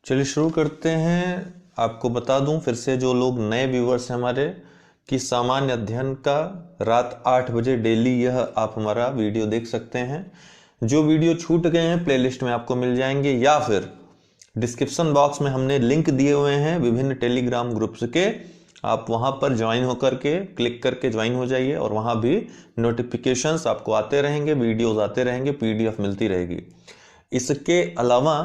चलिए शुरू करते हैं। आपको बता दूं फिर से, जो लोग नए व्यूवर्स हैं हमारे, कि सामान्य अध्ययन का रात 8 बजे डेली यह आप हमारा वीडियो देख सकते हैं। जो वीडियो छूट गए हैं प्लेलिस्ट में आपको मिल जाएंगे, या फिर डिस्क्रिप्शन बॉक्स में हमने लिंक दिए हुए हैं विभिन्न टेलीग्राम ग्रुप्स के। आप वहां पर ज्वाइन होकर के क्लिक करके ज्वाइन हो जाइए, और वहां भी नोटिफिकेशंस आपको आते रहेंगे, वीडियोस आते रहेंगे, पीडीएफ मिलती रहेगी। इसके अलावा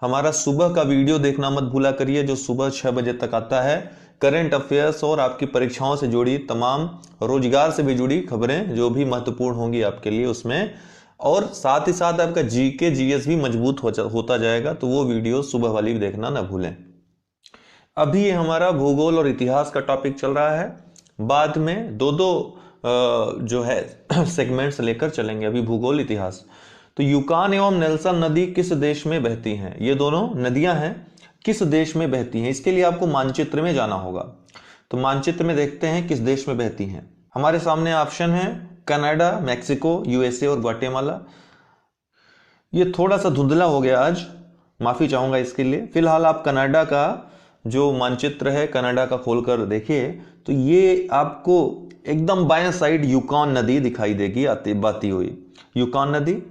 हमारा सुबह का वीडियो देखना मत भूला करिए, जो सुबह 6 बजे तक आता है। करंट अफेयर्स और आपकी परीक्षाओं से जुड़ी तमाम, रोजगार से भी जुड़ी खबरें जो भी महत्वपूर्ण होंगी आपके लिए उसमें, और साथ ही साथ आपका जीके जीएस भी मजबूत होता जाएगा। तो वो वीडियो सुबह वाली भी देखना ना भूलें। अभी हमारा भूगोल और इतिहास का टॉपिक चल रहा है, बाद में दो जो है सेगमेंट्स लेकर चलेंगे। अभी भूगोल इतिहास। तो यूकान एवं नेल्सन नदी किस देश में बहती हैं? ये दोनों नदियां हैं, किस देश में बहती हैं? इसके लिए आपको मानचित्र में जाना होगा। तो मानचित्र में देखते हैं किस देश में बहती हैं। हमारे सामने ऑप्शन है कनाडा, मैक्सिको, यूएसए और ग्वाटेमाला। ये थोड़ा सा धुंधला हो गया आज, माफी चाहूंगा इसके लिए। फिलहाल आप कनाडा का जो मानचित्र है कनाडा का खोलकर देखिए, तो ये आपको एकदम बाएं साइड यूकॉन नदी दिखाई देगी बहती हुई, यूकॉन नदी।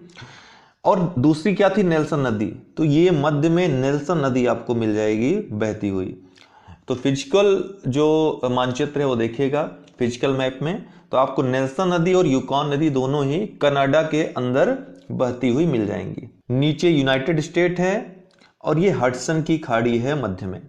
और दूसरी क्या थी? नेल्सन नदी। तो ये मध्य में नेल्सन नदी आपको मिल जाएगी बहती हुई। तो फिजिकल जो मानचित्र है वो देखिएगा फिजिकल मैप में, तो आपको नेल्सन नदी और यूकॉन नदी दोनों ही कनाडा के अंदर बहती हुई मिल जाएंगी। नीचे यूनाइटेड स्टेट है, और ये हडसन की खाड़ी है मध्य में।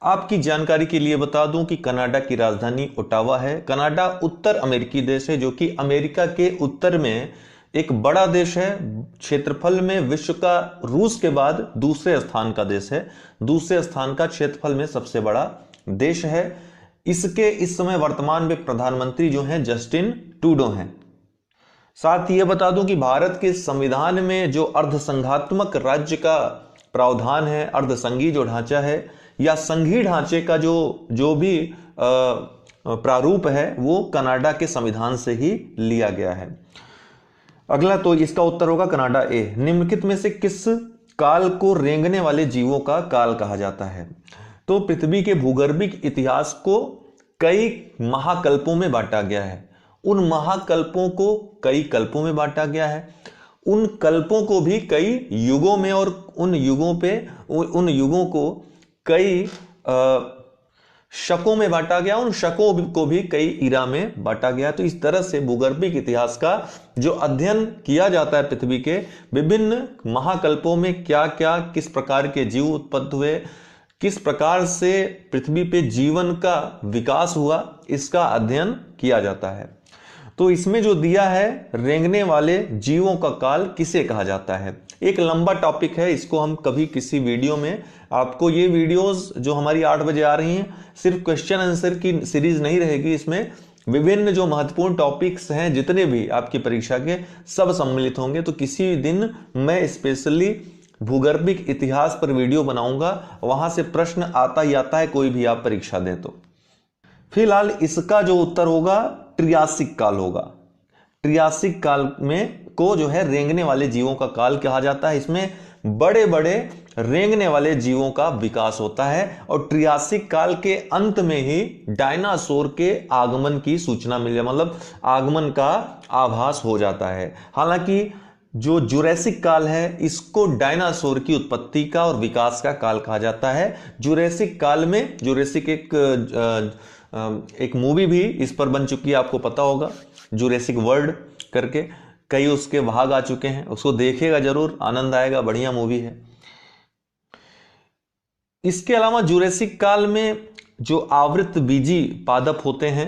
आपकी जानकारी के लिए बता दूं कि कनाडा की राजधानी ओटावा है। कनाडा उत्तर अमेरिकी देश है, जो कि अमेरिका के उत्तर में एक बड़ा देश है। क्षेत्रफल में विश्व का रूस के बाद दूसरे स्थान का देश है, दूसरे स्थान का क्षेत्रफल में सबसे बड़ा देश है। इसके इस समय वर्तमान में प्रधानमंत्री जो हैं जस्टिन ट्रूडो हैं। साथ ही यह बता दूं कि भारत के संविधान में जो अर्धसंघात्मक राज्य का प्रावधान है, अर्धसंघीय जो ढांचा है या संघीय ढांचे का जो भी प्रारूप है, वो कनाडा के संविधान से ही लिया गया है। अगला, तो इसका उत्तर होगा कनाडा ए। निम्नलिखित में से किस काल को रेंगने वाले जीवों का काल कहा जाता है? तो पृथ्वी के भूगर्भिक इतिहास को कई महाकल्पों में बांटा गया है। उन महाकल्पों को कई कल्पों में बांटा गया है। उन कल्पों को भी कई युगों में, और उन युगों को कई शकों में बांटा गया, उन शकों को भी कई इरा में बांटा गया। तो इस तरह से भूगर्भिक इतिहास का जो अध्ययन किया जाता है पृथ्वी के विभिन्न महाकल्पों में क्या क्या, किस प्रकार के जीव उत्पन्न हुए, किस प्रकार से पृथ्वी पे जीवन का विकास हुआ, इसका अध्ययन किया जाता है। तो इसमें जो दिया है, रेंगने वाले जीवों का काल किसे कहा जाता है, एक लंबा टॉपिक है। इसको हम कभी किसी वीडियो में, आपको ये वीडियोस जो हमारी 8 बजे आ रही हैं, सिर्फ क्वेश्चन आंसर की सीरीज नहीं रहेगी। इसमें विभिन्न जो महत्वपूर्ण टॉपिक्स हैं, जितने भी आपकी परीक्षा के, सब सम्मिलित होंगे। तो किसी दिन मैं स्पेशली भूगर्भिक इतिहास पर वीडियो बनाऊंगा, वहां से प्रश्न आता ही आता है, कोई भी आप परीक्षा दें तो। फिलहाल इसका जो उत्तर होगा ट्रियासिक काल होगा। ट्रियासिक काल में को जो है रेंगने वाले जीवों का काल कहा जाता है। इसमें बड़े बड़े रेंगने वाले जीवों का विकास होता है, और ट्रियासिक काल के अंत में ही डायनासोर के आगमन की सूचना मिल जाए, मतलब आगमन का आभास हो जाता है। हालांकि जो जुरैसिक काल है, इसको डायनासोर की उत्पत्ति का और विकास का काल कहा जाता है। जुरैसिक काल में, जुरैसिक एक मूवी भी इस पर बन चुकी है, आपको पता होगा, जुरैसिक वर्ल्ड करके, कई उसके भाग आ चुके हैं। उसको देखिएगा जरूर, आनंद आएगा, बढ़िया मूवी है। इसके अलावा जुरैसिक काल में जो आवृत बीजी पादप होते हैं,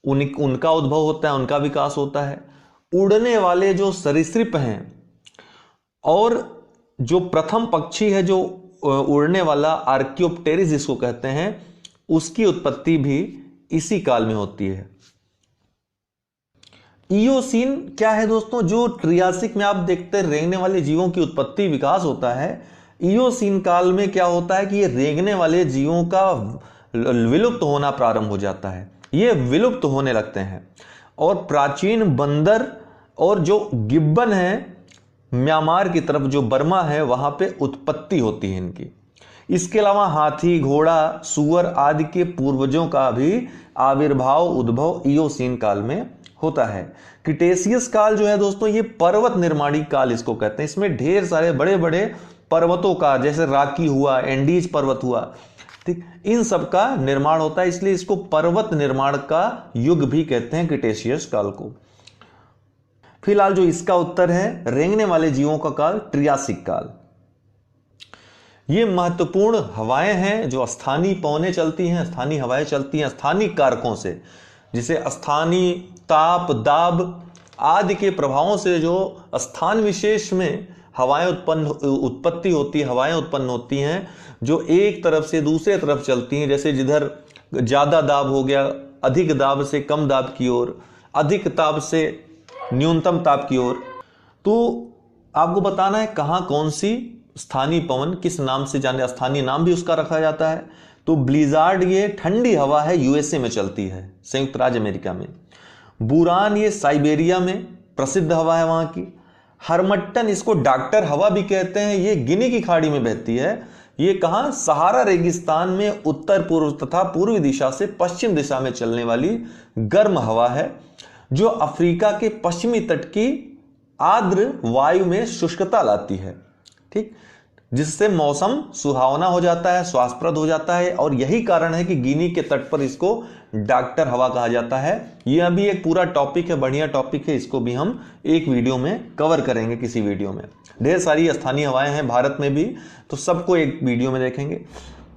उनका उद्भव होता है, उनका विकास होता है। उड़ने वाले जो सरीसृप हैं, और जो प्रथम पक्षी है जो उड़ने वाला, आर्कियोप्टेरिस जिसको कहते हैं, उसकी उत्पत्ति भी इसी काल में होती है। इयोसीन क्या है दोस्तों? जो ट्रियासिक में आप देखते हैं रेंगने वाले जीवों की उत्पत्ति विकास होता है, इयोसीन काल में क्या होता है कि ये रेंगने वाले जीवों का विलुप्त होना प्रारंभ हो जाता है, ये विलुप्त होने लगते हैं। और प्राचीन बंदर और जो गिब्बन है, म्यांमार की तरफ जो बर्मा है वहां पे उत्पत्ति होती है इनकी। इसके अलावा हाथी, घोड़ा, सुअर आदि के पूर्वजों का भी आविर्भाव उद्भव इयोसीन काल में होता है। क्रिटेशियस काल जो है दोस्तों, ये पर्वत निर्माणी काल इसको कहते हैं। इसमें ढेर सारे बड़े बड़े पर्वतों का, जैसे राकी हुआ, एंडीज पर्वत हुआ, ठीक, इन सब का निर्माण होता है, इसलिए इसको पर्वत निर्माण का युग भी कहते हैं क्रिटेशियस काल को। फिलहाल जो इसका उत्तर है, रेंगने वाले जीवों का काल ट्रियासिक काल। ये महत्वपूर्ण हवाएं हैं जो स्थानीय पवनें चलती हैं, स्थानीय हवाएं चलती हैं स्थानीय कारकों से, जिसे स्थानीय ताप, दाब आदि के प्रभावों से जो स्थान विशेष में हवाएं उत्पत्ति होती है, हवाएं उत्पन्न होती हैं जो एक तरफ से दूसरे तरफ चलती हैं। जैसे जिधर ज्यादा दाब हो गया, अधिक दाब से कम दाब की ओर, अधिक ताप से न्यूनतम ताप की ओर। तो आपको बताना है कहां कौन सी स्थानीय पवन किस नाम से जाने, स्थानीय नाम भी उसका रखा जाता है। तो ब्लिजार्ड ये ठंडी हवा है, यूएसए में चलती है, संयुक्त राज्य अमेरिका में। बुरान ये साइबेरिया में प्रसिद्ध हवा है वहां की। हरमट्टन, इसको डॉक्टर हवा भी कहते हैं, ये गिनी की खाड़ी में बहती है। ये कहां, सहारा रेगिस्तान में उत्तर पूर्व तथा पूर्वी दिशा से पश्चिम दिशा में चलने वाली गर्म हवा है, जो अफ्रीका के पश्चिमी तट की आर्द्र वायु में शुष्कता लाती है, ठीक, जिससे मौसम सुहावना हो जाता है, स्वास्थ्यप्रद हो जाता है। और यही कारण है कि गिनी के तट पर इसको डॉक्टर हवा कहा जाता है। यह भी एक पूरा टॉपिक है, बढ़िया टॉपिक है, इसको भी हम एक वीडियो में कवर करेंगे, किसी वीडियो में। ढेर सारी स्थानीय हवाएं हैं भारत में भी, तो सबको एक वीडियो में देखेंगे।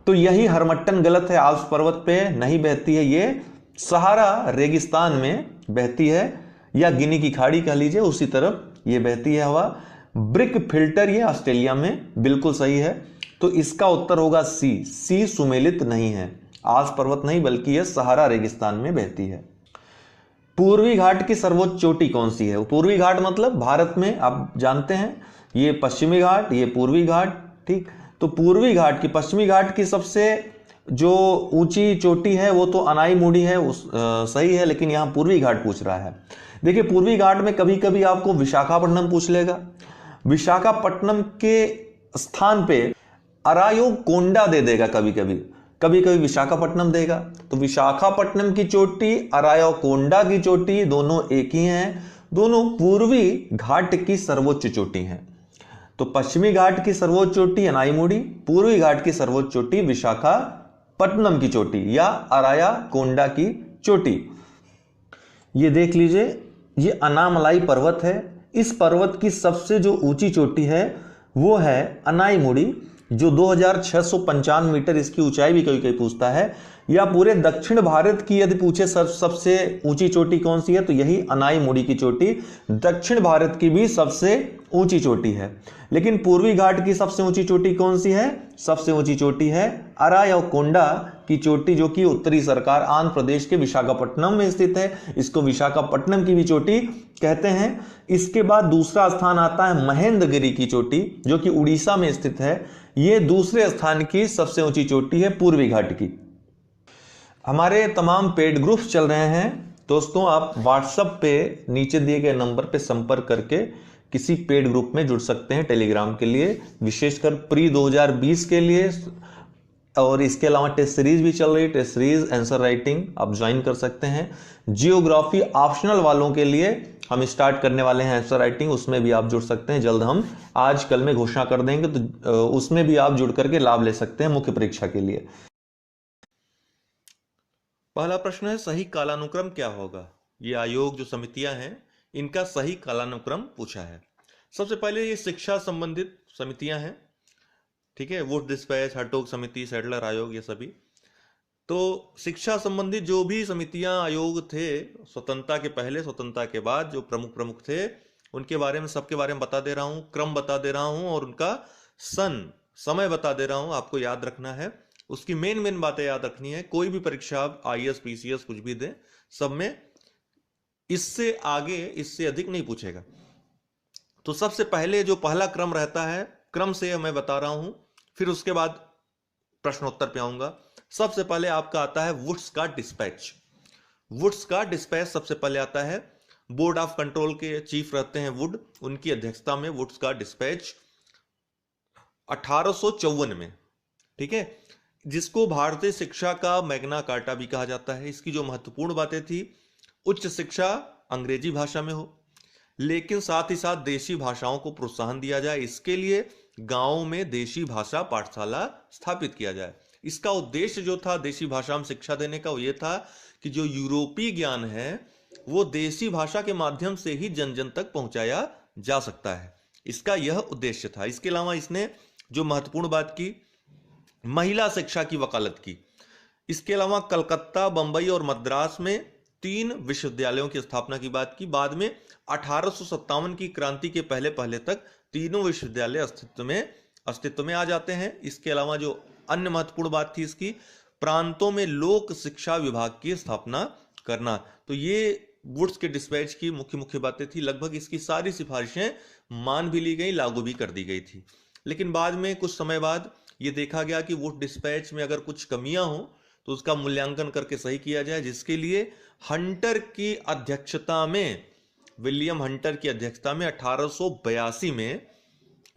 तो यही हरमट्टन गलत है, आल्प्स पर्वत पे नहीं बहती है, ये सहारा रेगिस्तान में बहती है, या गिनी की खाड़ी कह लीजिए, उसी तरफ ये बहती है हवा। ब्रिक फिल्टर ये ऑस्ट्रेलिया में, बिल्कुल सही है। तो इसका उत्तर होगा सी सुमेलित नहीं है, आल्प्स पर्वत नहीं, बल्कि यह सहारा रेगिस्तान में बहती है। पूर्वी घाट की सर्वोच्च चोटी कौन सी है? पूर्वी घाट मतलब भारत में आप जानते हैं, ये पश्चिमी घाट, ये पूर्वी घाट, ठीक। तो पूर्वी घाट की, पश्चिमी घाट की सबसे जो ऊंची चोटी है वो तो अनाईमुड़ी है, सही है, लेकिन यहां पूर्वी घाट पूछ रहा है। देखिए पूर्वी घाट में कभी कभी आपको विशाखापट्टनम पूछ लेगा। विशाखापट्टनम के स्थान पे अरायोकोंडा दे देगा, कभी कभी विशाखापट्टनम देगा। तो विशाखापट्टनम की चोटी, अरायोकोंडा की चोटी, दोनों एक ही हैं, दोनों पूर्वी घाट की सर्वोच्च चोटी हैं। तो पश्चिमी घाट की सर्वोच्च चोटी अनाईमुड़ी, पूर्वी घाट की सर्वोच्च चोटी विशाखापट्टनम की चोटी या अरायाकोंडा की चोटी। ये देख लीजिए, ये अनामलाई पर्वत है। इस पर्वत की सबसे जो ऊंची चोटी है वो है अनाईमुड़ी, जो 2695 मीटर इसकी ऊंचाई भी कभी कभी पूछता है। या पूरे दक्षिण भारत की यदि पूछे सबसे ऊंची चोटी कौन सी है, तो यही अनाईमुड़ी की चोटी दक्षिण भारत की भी सबसे ऊंची चोटी है। लेकिन पूर्वी घाट की सबसे ऊंची चोटी कौन सी है? सबसे ऊंची चोटी है अरायोकोंडा की चोटी, जो कि उत्तरी सरकार आंध्र प्रदेश के विशाखापट्टनम में स्थित है। इसको विशाखापट्टनम की भी चोटी कहते हैं। इसके बाद दूसरा स्थान आता है महेंद्रगिरी की चोटी, जो कि उड़ीसा में स्थित है। यह दूसरे स्थान की सबसे ऊंची चोटी है पूर्वी घाट की। हमारे तमाम पेड ग्रुप्स चल रहे हैं दोस्तों, आप व्हाट्सएप पे नीचे दिए गए नंबर पे संपर्क करके किसी पेड ग्रुप में जुड़ सकते हैं टेलीग्राम के लिए, विशेषकर प्री 2020 के लिए। और इसके अलावा टेस्ट सीरीज भी चल रही है, टेस्ट सीरीज आंसर राइटिंग आप ज्वाइन कर सकते हैं। जियोग्राफी ऑप्शनल वालों के लिए हम स्टार्ट करने वाले हैं आंसर राइटिंग, उसमें भी आप जुड़ सकते हैं। जल्द हम आज कल में घोषणा कर देंगे, तो उसमें भी आप जुड़ करके लाभ ले सकते हैं मुख्य परीक्षा के लिए। पहला प्रश्न है, सही कालानुक्रम क्या होगा? ये आयोग जो समितियां हैं, इनका सही कालानुक्रम पूछा है। सबसे पहले ये शिक्षा संबंधित समितियां हैं, ठीक है, वोट डिस्पैच, हरटोग समिति, सैडलर आयोग, ये सभी। तो शिक्षा संबंधित जो भी समितियां, आयोग थे, स्वतंत्रता के पहले, स्वतंत्रता के बाद जो प्रमुख थे, उनके बारे में, सबके बारे में बता दे रहा हूं, क्रम बता दे रहा हूं, और उनका समय बता दे रहा हूं। आपको याद रखना है, उसकी मेन बातें याद रखनी है। कोई भी परीक्षा आप IAS PCS कुछ भी दें, सब में इससे आगे, इससे अधिक नहीं पूछेगा। तो सबसे पहले जो पहला क्रम रहता है, क्रम से मैं बता रहा हूं, फिर उसके बाद प्रश्नोत्तर पे आऊंगा। सबसे पहले आपका आता है वुड्स का डिस्पैच। वुड्स का डिस्पैच सबसे पहले आता है। बोर्ड ऑफ कंट्रोल के चीफ रहते हैं वुड, उनकी अध्यक्षता में वुड्स का डिस्पैच 1854 में, ठीक है, जिसको भारतीय शिक्षा का मैग्ना कार्टा भी कहा जाता है। इसकी जो महत्वपूर्ण बातें थी, उच्च शिक्षा अंग्रेजी भाषा में हो, लेकिन साथ ही साथ देशी भाषाओं को प्रोत्साहन दिया जाए, इसके लिए गांवों में देशी भाषा पाठशाला स्थापित किया जाए। इसका उद्देश्य जो था देशी भाषा में शिक्षा देने का, वो ये था कि जो यूरोपीय ज्ञान है वो देशी भाषा के माध्यम से ही जन जन तक पहुंचाया जा सकता है, इसका यह उद्देश्य था। इसके अलावा इसने जो महत्वपूर्ण बात की, महिला शिक्षा की वकालत की। इसके अलावा कलकत्ता, बंबई और मद्रास में 3 विश्वविद्यालयों की स्थापना की बात की। बाद में 1857 की क्रांति के पहले पहले तक तीनों विश्वविद्यालय अस्तित्व में आ जाते हैं। इसके अलावा जो अन्य महत्वपूर्ण बात थी इसकी, प्रांतों में लोक शिक्षा विभाग की स्थापना करना। तो ये वुड्स के डिस्पैच की मुख्य बातें थी। लगभग इसकी सारी सिफारिशें मान भी ली गई, लागू भी कर दी गई थी। लेकिन बाद में कुछ समय बाद ये देखा गया कि वुड डिस्पैच में अगर कुछ कमियां हो तो उसका मूल्यांकन करके सही किया जाए, जिसके लिए हंटर की अध्यक्षता में, विलियम हंटर की अध्यक्षता में 1882 में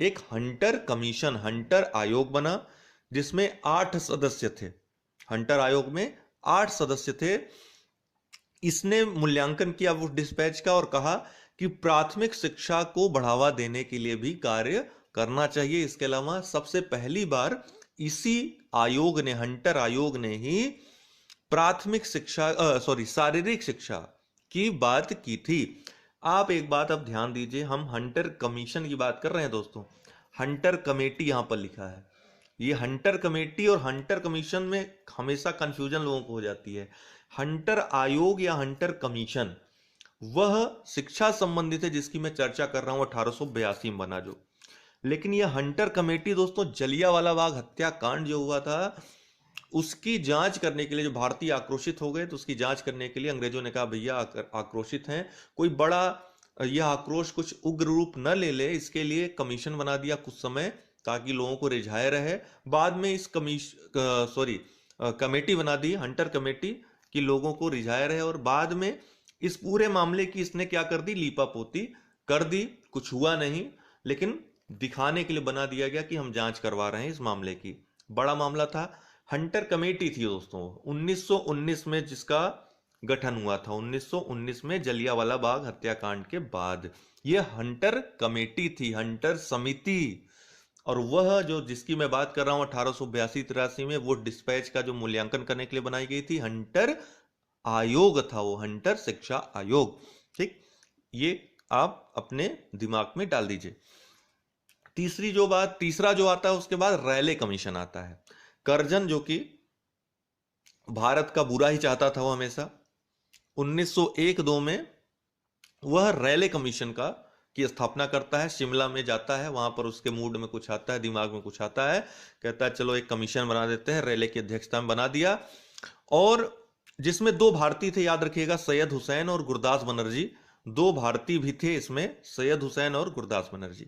एक हंटर कमीशन, हंटर आयोग बना, जिसमें 8 सदस्य थे। हंटर आयोग में 8 सदस्य थे। इसने मूल्यांकन किया वुड डिस्पैच का और कहा कि प्राथमिक शिक्षा को बढ़ावा देने के लिए भी कार्य करना चाहिए। इसके अलावा सबसे पहली बार इसी आयोग ने, हंटर आयोग ने ही प्राथमिक शिक्षा शारीरिक शिक्षा की बात की थी। आप एक बात अब ध्यान दीजिए, हम हंटर कमीशन की बात कर रहे हैं दोस्तों, हंटर कमेटी यहां पर लिखा है। ये हंटर कमेटी और हंटर कमीशन में हमेशा कंफ्यूजन लोगों को हो जाती है। हंटर आयोग या हंटर कमीशन वह शिक्षा संबंधित है जिसकी मैं चर्चा कर रहा हूं, 1882 में बना जो। लेकिन यह हंटर कमेटी दोस्तों, जलियांवाला बाग हत्याकांड जो हुआ था उसकी जांच करने के लिए, जो भारतीय आक्रोशित हो गए तो उसकी जांच करने के लिए अंग्रेजों ने कहा भैया आक्रोशित हैं, कोई बड़ा यह आक्रोश कुछ उग्र रूप न ले ले, इसके लिए कमीशन बना दिया कुछ समय ताकि लोगों को रिझाए रहे। बाद में इस कमेटी बना दी, हंटर कमेटी, कि लोगों को रिझाए रहे। और बाद में इस पूरे मामले की इसने क्या कर दी, लीपापोती कर दी। कुछ हुआ नहीं, लेकिन दिखाने के लिए बना दिया गया कि हम जांच करवा रहे हैं इस मामले की। बड़ा मामला था। हंटर कमेटी थी दोस्तों 1919 में जिसका गठन हुआ था, 1919 में जलियांवाला बाग हत्याकांड के बाद। यह हंटर कमेटी थी, हंटर समिति। और वह जो जिसकी मैं बात कर रहा हूं 1882-83 में वो डिस्पैच का जो मूल्यांकन करने के लिए बनाई गई थी, हंटर आयोग था वो, हंटर शिक्षा आयोग। ठीक, ये आप अपने दिमाग में डाल दीजिए। तीसरा जो आता है उसके बाद रैले कमीशन आता है। कर्जन जो कि भारत का बुरा ही चाहता था वो हमेशा, 1901-2 में वह रैले कमीशन की स्थापना करता है। शिमला में जाता है, वहां पर उसके मूड में कुछ आता है, दिमाग में कुछ आता है, कहता है चलो एक कमीशन बना देते हैं। रैले की अध्यक्षता में बना दिया, और जिसमें 2 भारतीय थे, याद रखिएगा, सैयद हुसैन और गुरदास बनर्जी। 2 भारतीय भी थे इसमें, सैयद हुसैन और गुरदास बनर्जी।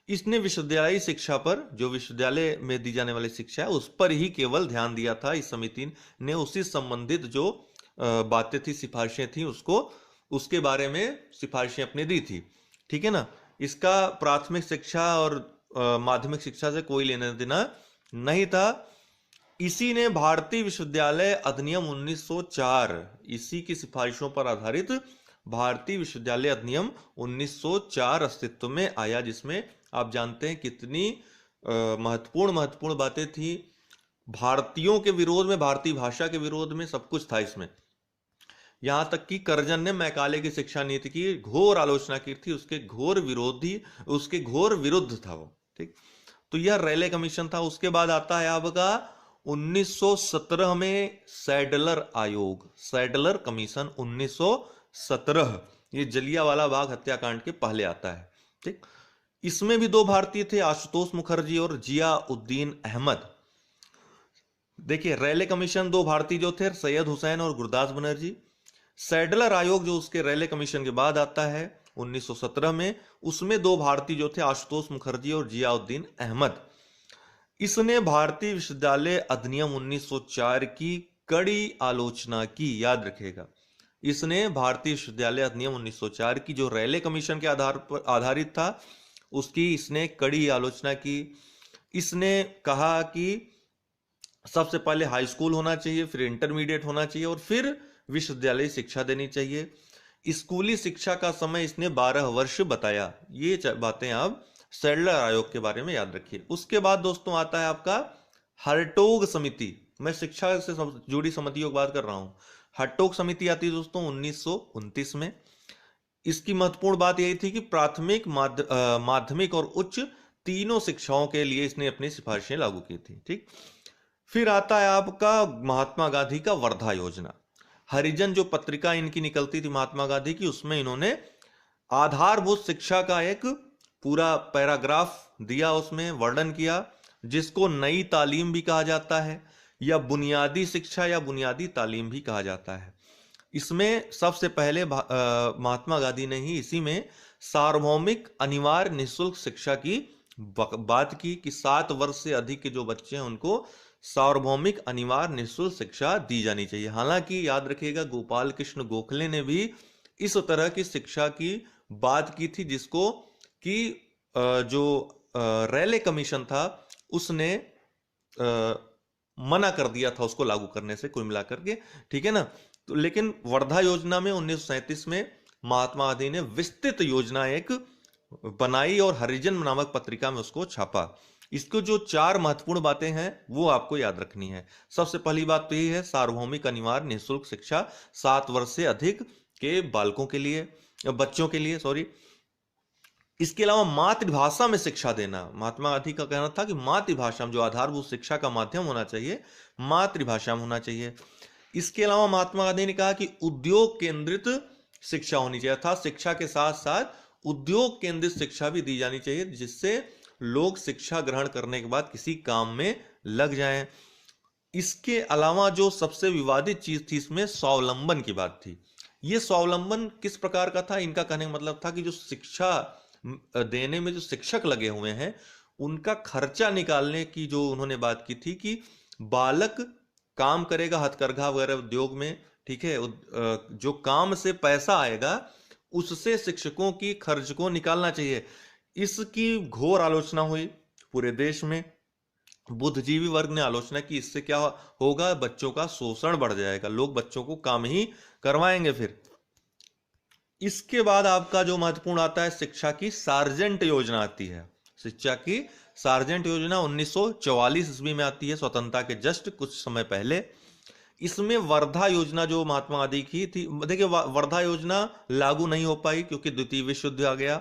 इसने विश्वविद्यालयी शिक्षा पर, जो विश्वविद्यालय में दी जाने वाली शिक्षा है उस पर ही केवल ध्यान दिया था। इस समिति ने उसी संबंधित जो बातें थी, सिफारिशें थी, उसके बारे में सिफारिशें अपने दी थी। ठीक है ना। इसका प्राथमिक शिक्षा और माध्यमिक शिक्षा से कोई लेना देना नहीं था। इसी ने भारतीय विश्वविद्यालय अधिनियम 1904, इसी की सिफारिशों पर आधारित भारतीय विश्वविद्यालय अधिनियम 1904 अस्तित्व में आया, जिसमें आप जानते हैं कितनी महत्वपूर्ण बातें थी। भारतीयों के विरोध में, भारतीय भाषा के विरोध में सब कुछ था इसमें। यहां तक कि कर्जन ने मैकाले की शिक्षा नीति की घोर आलोचना की थी, उसके घोर विरुद्ध था वो। ठीक, तो यह रैले कमीशन था। उसके बाद आता है आपका 1917 में सैडलर आयोग, सैडलर कमीशन 1917, ये जलियांवाला बाग हत्याकांड के पहले आता है। ठीक, इसमें भी 2 भारतीय थे, आशुतोष मुखर्जी और जियाउद्दीन अहमद। देखिए, रैले कमीशन 2 भारतीय जो थे, सैयद हुसैन और गुरदास बनर्जी। सैडलर आयोग जो उसके रैले कमीशन के बाद आता है 1917 में, उसमें 2 भारतीय जो थे, आशुतोष मुखर्जी और जियाउद्दीन अहमद। इसने भारतीय विश्वविद्यालय अधिनियम 1904 की कड़ी आलोचना की, याद रखिएगा। इसने भारतीय विश्वविद्यालय अधिनियम 1904 की जो रैले कमीशन के आधार पर आधारित था उसकी इसने कड़ी आलोचना की। इसने कहा कि सबसे पहले हाई स्कूल होना चाहिए, फिर इंटरमीडिएट होना चाहिए और फिर विश्वविद्यालय शिक्षा देनी चाहिए। स्कूली शिक्षा का समय इसने 12 वर्ष बताया। ये बातें आप सैडलर आयोग के बारे में याद रखिए। उसके बाद दोस्तों आता है आपका हर्टोग समिति। मैं शिक्षा से जुड़ी समितियों की बात कर रहा हूं। हर्टोग समिति आती है दोस्तों 1929 में। इसकी महत्वपूर्ण बात यही थी कि प्राथमिक, माध्यमिक और उच्च तीनों शिक्षाओं के लिए इसने अपनी सिफारिशें लागू की थी। ठीक, फिर आता है आपका महात्मा गांधी का वर्धा योजना। हरिजन जो पत्रिका इनकी निकलती थी महात्मा गांधी की, उसमें इन्होंने आधारभूत शिक्षा का एक पूरा पैराग्राफ दिया, उसमें वर्णन किया, जिसको नई तालीम भी कहा जाता है या बुनियादी शिक्षा या बुनियादी तालीम भी कहा जाता है। इसमें सबसे पहले महात्मा गांधी ने ही इसी में सार्वभौमिक अनिवार्य निःशुल्क शिक्षा की बात की कि 7 वर्ष से अधिक के जो बच्चे हैं उनको सार्वभौमिक अनिवार्य निःशुल्क शिक्षा दी जानी चाहिए। हालांकि याद रखिएगा गोपाल कृष्ण गोखले ने भी इस तरह की शिक्षा की बात की थी, जिसको कि जो रैले कमीशन था उसने मना कर दिया था उसको लागू करने से, कुल मिलाकर के। ठीक है ना। तो लेकिन वर्धा योजना में 1937 में महात्मा गांधी ने विस्तृत योजना एक बनाई और हरिजन नामक पत्रिका में उसको छापा। इसको जो 4 महत्वपूर्ण बातें हैं वो आपको याद रखनी है। सबसे पहली बात तो यही है सार्वभौमिक अनिवार्य निःशुल्क शिक्षा 7 वर्ष से अधिक के बालकों के लिए, बच्चों के लिए, सॉरी। इसके अलावा मातृभाषा में शिक्षा देना। महात्मा गांधी का कहना था कि मातृभाषा में जो आधारभूत शिक्षा का माध्यम होना चाहिए मातृभाषा में होना चाहिए। इसके अलावा महात्मा गांधी ने कहा कि उद्योग केंद्रित शिक्षा होनी चाहिए, अर्थात शिक्षा के साथ साथ उद्योग केंद्रित शिक्षा भी दी जानी चाहिए, जिससे लोग शिक्षा ग्रहण करने के बाद किसी काम में लग जाएं। इसके अलावा जो सबसे विवादित चीज थी इसमें स्वावलंबन की बात थी। यह स्वावलंबन किस प्रकार का था? इनका कहने का मतलब था कि जो शिक्षा देने में जो शिक्षक लगे हुए हैं उनका खर्चा निकालने की जो उन्होंने बात की थी कि बालक काम करेगा हथकरघा वगैरह उद्योग में, ठीक है, जो काम से पैसा आएगा उससे शिक्षकों की खर्च को निकालना चाहिए। इसकी घोर आलोचना हुई पूरे देश में। बुद्धिजीवी वर्ग ने आलोचना की इससे क्या होगा, बच्चों का शोषण बढ़ जाएगा, लोग बच्चों को काम ही करवाएंगे। फिर इसके बाद आपका जो महत्वपूर्ण आता है शिक्षा की सार्जेंट योजना आती है। शिक्षा की सार्जेंट योजना 1944 ईस्वी में आती है, स्वतंत्रता के जस्ट कुछ समय पहले। इसमें वर्धा योजना जो महात्मा गांधी की थी, देखिए वर्धा योजना लागू नहीं हो पाई क्योंकि द्वितीय विश्व युद्ध आ गया,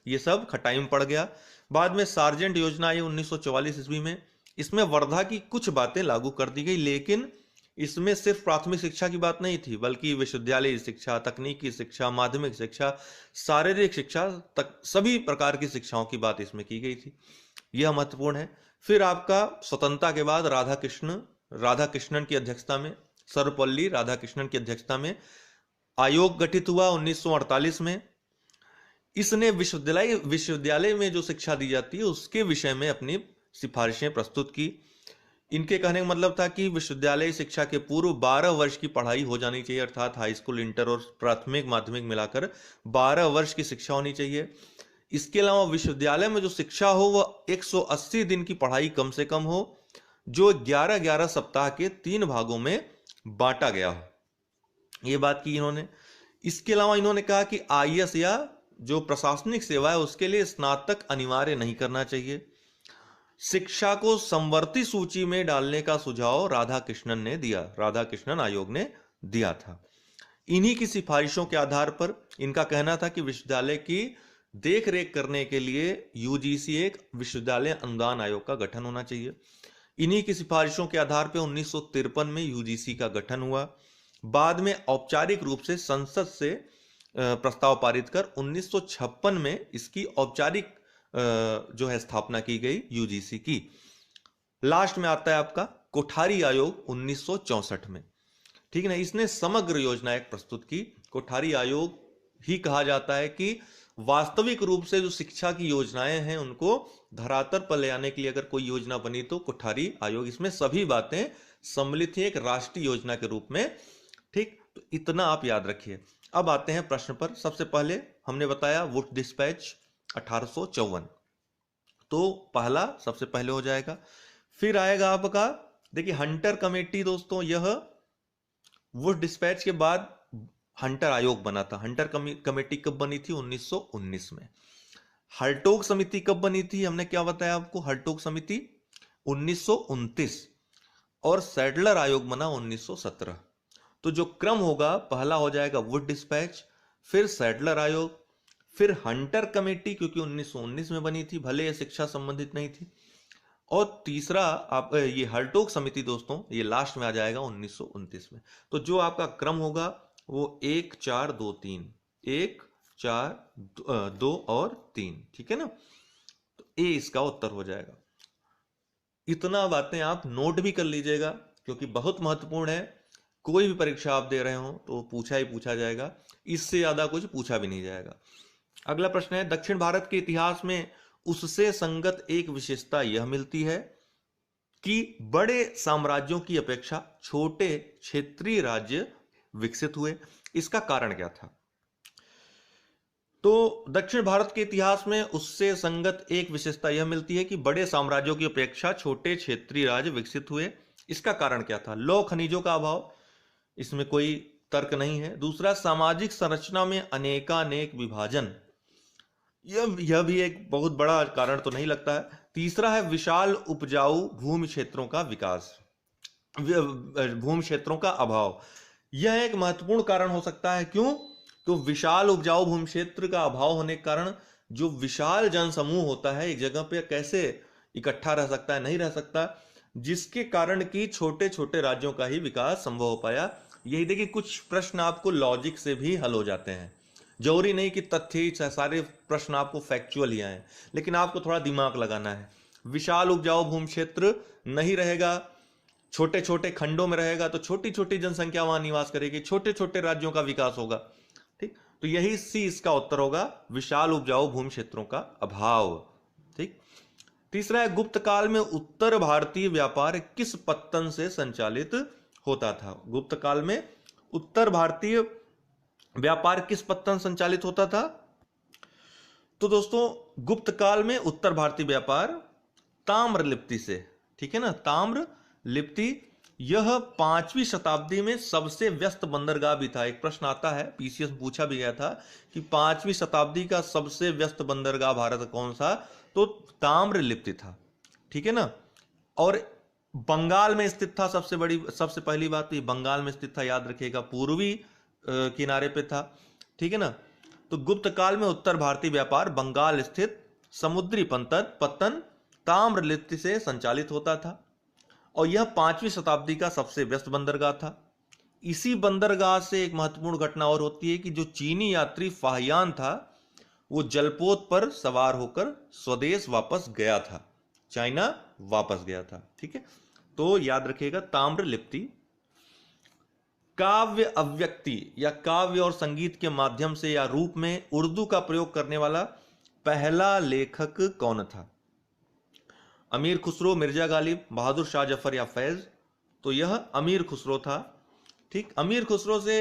ये सब खटाई में पड़ गया। बाद में सार्जेंट योजना आई 1944 ईस्वी में। इसमें वर्धा की कुछ बातें लागू कर दी गई, लेकिन इसमें सिर्फ प्राथमिक शिक्षा की बात नहीं थी, बल्कि विश्वविद्यालय शिक्षा, तकनीकी शिक्षा, माध्यमिक शिक्षा, शारीरिक शिक्षा तक सभी प्रकार की शिक्षाओं की बात इसमें की गई थी। यह महत्वपूर्ण है। फिर आपका स्वतंत्रता के बाद राधाकृष्णन की अध्यक्षता में, सर्वपल्ली राधाकृष्णन की अध्यक्षता में आयोग गठित हुआ 1948 में। इसने विश्वविद्यालय में जो शिक्षा दी जाती है उसके विषय में अपनी सिफारिशें प्रस्तुत की। इनके कहने का मतलब था कि विश्वविद्यालय शिक्षा के पूर्व 12 वर्ष की पढ़ाई हो जानी चाहिए, अर्थात हाई स्कूल, इंटर और प्राथमिक माध्यमिक मिलाकर 12 वर्ष की शिक्षा होनी चाहिए। इसके अलावा विश्वविद्यालय में जो शिक्षा हो वह 180 दिन की पढ़ाई कम से कम हो, जो 11-11 सप्ताह के 3 भागों में बांटा गया हो। यह बात की इन्होंने। इसके अलावा इन्होंने कहा कि आईएएस या जो प्रशासनिक सेवा है उसके लिए स्नातक अनिवार्य नहीं करना चाहिए। शिक्षा को समवर्ती सूची में डालने का सुझाव राधाकृष्णन आयोग ने दिया था। इन्हीं की सिफारिशों के आधार पर इनका कहना था कि विश्वविद्यालय की देख रेख करने के लिए यूजीसी एक विश्वविद्यालय अनुदान आयोग का गठन होना चाहिए। इन्हीं की सिफारिशों के आधार पर 1953 में यूजीसी का गठन हुआ। बाद में औपचारिक रूप से संसद से प्रस्ताव पारित कर 1956 में इसकी औपचारिक जो है स्थापना की गई यूजीसी की। लास्ट में आता है आपका कोठारी आयोग 1964 में, ठीक है ना। इसने समग्र योजना एक प्रस्तुत की। कोठारी आयोग ही कहा जाता है कि वास्तविक रूप से जो शिक्षा की योजनाएं हैं उनको धरातल पर ले आने के लिए अगर कोई योजना बनी तो कोठारी आयोग, इसमें सभी बातें सम्मिलित थी एक राष्ट्रीय योजना के रूप में, ठीक। तो इतना आप याद रखिए। अब आते हैं प्रश्न पर। सबसे पहले हमने बताया वुड डिस्पैच 1854, तो पहला सबसे पहले हो जाएगा। फिर आएगा आपका, देखिए हंटर कमेटी दोस्तों, यह वुड डिस्पैच के बाद हंटर आयोग बना था। हंटर कमेटी कब बनी थी? 1919 में। हर्टोग समिति कब बनी थी? हमने क्या बताया आपको? हर्टोग समिति 1929, और सैडलर आयोग बना 1917। तो जो क्रम होगा, पहला हो जाएगा वुड डिस्पैच, फिर सैडलर आयोग, फिर हंटर कमेटी क्योंकि 1919 में बनी थी, भले ये शिक्षा संबंधित नहीं थी, और तीसरा आप ये हर्टोग समिति दोस्तों, ये लास्ट में आ जाएगा 1929 में। तो जो आपका क्रम होगा वो 1 4 2 3, 1 4 2 और 3, ठीक है ना। तो ए इसका उत्तर हो जाएगा। इतना बातें आप नोट भी कर लीजिएगा क्योंकि बहुत महत्वपूर्ण है। कोई भी परीक्षा आप दे रहे हो तो पूछा ही पूछा जाएगा, इससे ज्यादा कुछ पूछा भी नहीं जाएगा। अगला प्रश्न है, दक्षिण भारत के इतिहास में उससे संगत एक विशेषता यह मिलती है कि बड़े साम्राज्यों की अपेक्षा छोटे क्षेत्रीय राज्य विकसित हुए। इसका कारण क्या था? तो दक्षिण भारत के इतिहास में उससे संगत एक विशेषता यह मिलती है कि बड़े साम्राज्यों की अपेक्षा छोटे क्षेत्रीय राज्य विकसित हुए। इसका कारण क्या था? लौह खनिजों का अभाव, इसमें कोई तर्क नहीं है। दूसरा, सामाजिक संरचना में अनेकानेक विभाजन, यह भी एक बहुत बड़ा कारण तो नहीं लगता है। तीसरा है विशाल उपजाऊ भूमि क्षेत्रों का विकास, भूमि क्षेत्रों का अभाव, यह एक महत्वपूर्ण कारण हो सकता है। क्यों? तो विशाल उपजाऊ भूमि क्षेत्र का अभाव होने के कारण जो विशाल जनसमूह होता है एक जगह पे कैसे इकट्ठा रह सकता है? नहीं रह सकता, जिसके कारण कि छोटे छोटे राज्यों का ही विकास संभव हो पाया। यही देखिए, कुछ प्रश्न आपको लॉजिक से भी हल हो जाते हैं। जरूरी नहीं कि तथ्य सारे प्रश्न आपको फैक्चुअल ही आए, लेकिन आपको थोड़ा दिमाग लगाना है। विशाल उपजाऊ भूमि क्षेत्र नहीं रहेगा, छोटे छोटे खंडों में रहेगा, तो छोटी छोटी जनसंख्या वहां निवास करेगी, छोटे छोटे राज्यों का विकास होगा। ठीक, तो यही सी इसका उत्तर होगा, विशाल उपजाऊ भूमि क्षेत्रों का अभाव। ठीक। तीसरा है, गुप्त काल में उत्तर भारतीय व्यापार किस पत्तन से संचालित होता था? गुप्त काल में उत्तर भारतीय व्यापार किस पत्तन संचालित होता था? तो दोस्तों, गुप्त काल में उत्तर भारतीय व्यापार ताम्र लिप्ति से, ठीक है ना, ताम्र लिप्ति। यह 5वीं शताब्दी में सबसे व्यस्त बंदरगाह भी था। एक प्रश्न आता है, पीसीएस पूछा भी गया था कि 5वीं शताब्दी का सबसे व्यस्त बंदरगाह भारत कौन सा? तो ताम्र लिप्ति था, ठीक है ना। और बंगाल में स्थित था। सबसे पहली बात तो ये बंगाल में स्थित था, याद रखिएगा, पूर्वी किनारे पे था, ठीक है ना। तो गुप्त काल में उत्तर भारतीय व्यापार बंगाल स्थित समुद्री पत्तन ताम्र लिप्ति से संचालित होता था, और यह 5वीं शताब्दी का सबसे व्यस्त बंदरगाह था। इसी बंदरगाह से एक महत्वपूर्ण घटना और होती है कि जो चीनी यात्री फाहियान था वो जलपोत पर सवार होकर स्वदेश वापस गया था, चाइना वापस गया था, ठीक है। तो याद रखिएगा, ताम्र लिप्ति। काव्य अव्यक्ति या काव्य और संगीत के माध्यम से या रूप में उर्दू का प्रयोग करने वाला पहला लेखक कौन था? अमीर खुसरो, मिर्जा गालिब, बहादुर शाह जफर या फैज? तो यह अमीर खुसरो था। ठीक, अमीर खुसरो से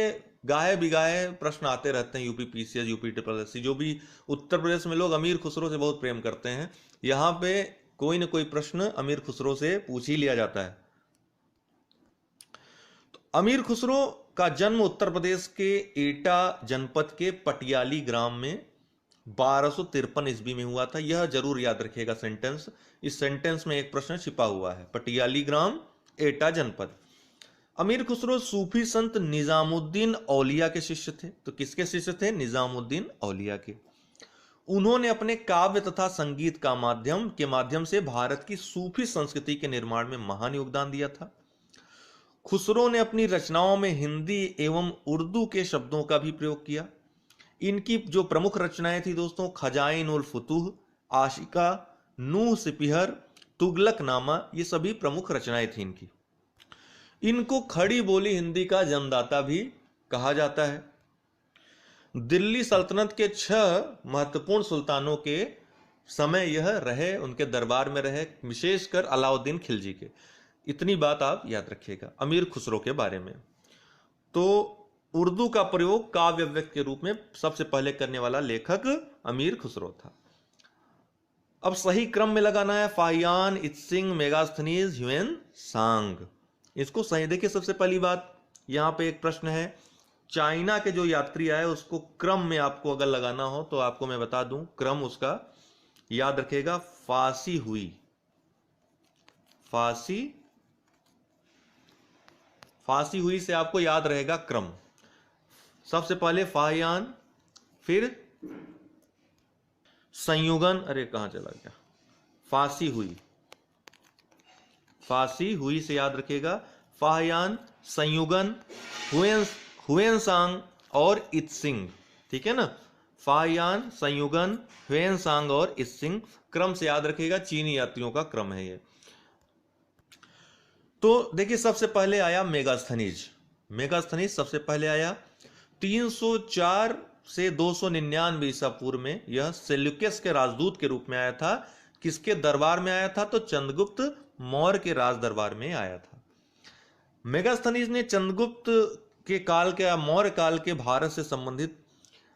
गाहे बिगाहे प्रश्न आते रहते हैं, UP PCS, UP triple SC, जो भी उत्तर प्रदेश में लोग अमीर खुसरो से बहुत प्रेम करते हैं। यहां पे कोई ना कोई प्रश्न अमीर खुसरो से पूछ ही लिया जाता है। तो अमीर खुसरो का जन्म उत्तर प्रदेश के एटा जनपद के पटियाली ग्राम में 1253 ईस्वी में हुआ था। यह जरूर याद रखिएगा सेंटेंस, इस सेंटेंस में एक प्रश्न छिपा हुआ है। पटियाली ग्राम, एटा जनपद। अमीर खुसरो सूफी संत निजामुद्दीन औलिया के शिष्य थे। तो किसके शिष्य थे? निजामुद्दीन औलिया के। उन्होंने अपने काव्य तथा संगीत का माध्यम से भारत की सूफी संस्कृति के निर्माण में महान योगदान दिया था। खुसरो ने अपनी रचनाओं में हिंदी एवं उर्दू के शब्दों का भी प्रयोग किया। इनकी जो प्रमुख रचनाएं थी दोस्तों, खजाइन उल फुतूह, आशिका, नूह सिपिहर, तुगलकनामा, ये सभी प्रमुख रचनाएं थी इनकी। इनको खड़ी बोली हिंदी का जन्मदाता भी कहा जाता है। दिल्ली सल्तनत के 6 महत्वपूर्ण सुल्तानों के समय यह रहे, उनके दरबार में रहे, विशेषकर अलाउद्दीन खिलजी के। इतनी बात आप याद रखिएगा अमीर खुसरो के बारे में। तो उर्दू का प्रयोग काव्य व्यक्त के रूप में सबसे पहले करने वाला लेखक अमीर खुसरो था। अब सही क्रम में लगाना है, फाहियान, इत्सिंग, मेगास्थनीज, ह्यूएन सांग। इसको सही देखिए। सबसे पहली बात यहां पे एक प्रश्न है, चाइना के जो यात्री आए उसको क्रम में आपको अगर लगाना हो तो आपको मैं बता दूं, क्रम उसका याद रखेगा, फासी हुई। फासी हुई से आपको याद रहेगा क्रम। सबसे पहले फाहियान, फिर संयुगन, अरे कहां चला गया, फासी हुई से याद रखेगा फाहियान, संयुगन, हुएनसांग और इत्सिंग। ठीक है ना, फाहियान, संयुगन, हुएनसांग और इत्सिंग क्रम से याद रखेगा। चीनी यात्रियों का क्रम है ये। तो देखिए सबसे पहले आया मेगास्थनीज सबसे पहले आया 304 से 299 ईसा पूर्व में। यह सेल्यूकस के राजदूत के रूप में आया था। किसके दरबार में आया था? तो चंद्रगुप्त मौर्य के राज दरबार में आया था। मेगास्थनीज ने चंद्रगुप्त के काल के, मौर्य काल के भारत से संबंधित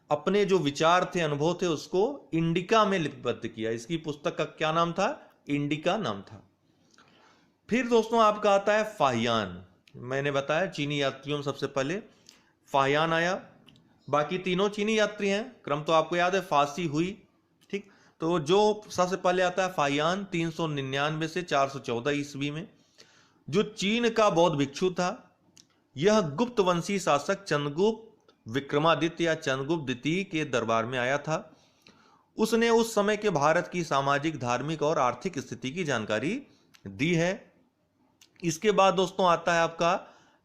अपने जो विचार थे, अनुभव थे, उसको इंडिका में लिपिबद्ध किया। इसकी पुस्तक का क्या नाम था? इंडिका नाम था। फिर दोस्तों आपका आता है फाहियान। मैंने बताया चीनी यात्रियों में सबसे पहले फाहियान आया। बाकी तीनों चीनी यात्री हैं, क्रम तो आपको याद है, फासी हुई। ठीक, तो जो सबसे पहले आता है फाहियान 399 से 414 ईस्वी में, जो चीन का बौद्ध भिक्षु था। यह गुप्त वंशी शासक चंद्रगुप्त विक्रमादित्य या चंद्रगुप्त द्वितीय के दरबार में आया था। उसने उस समय के भारत की सामाजिक, धार्मिक और आर्थिक स्थिति की जानकारी दी है। इसके बाद दोस्तों आता है आपका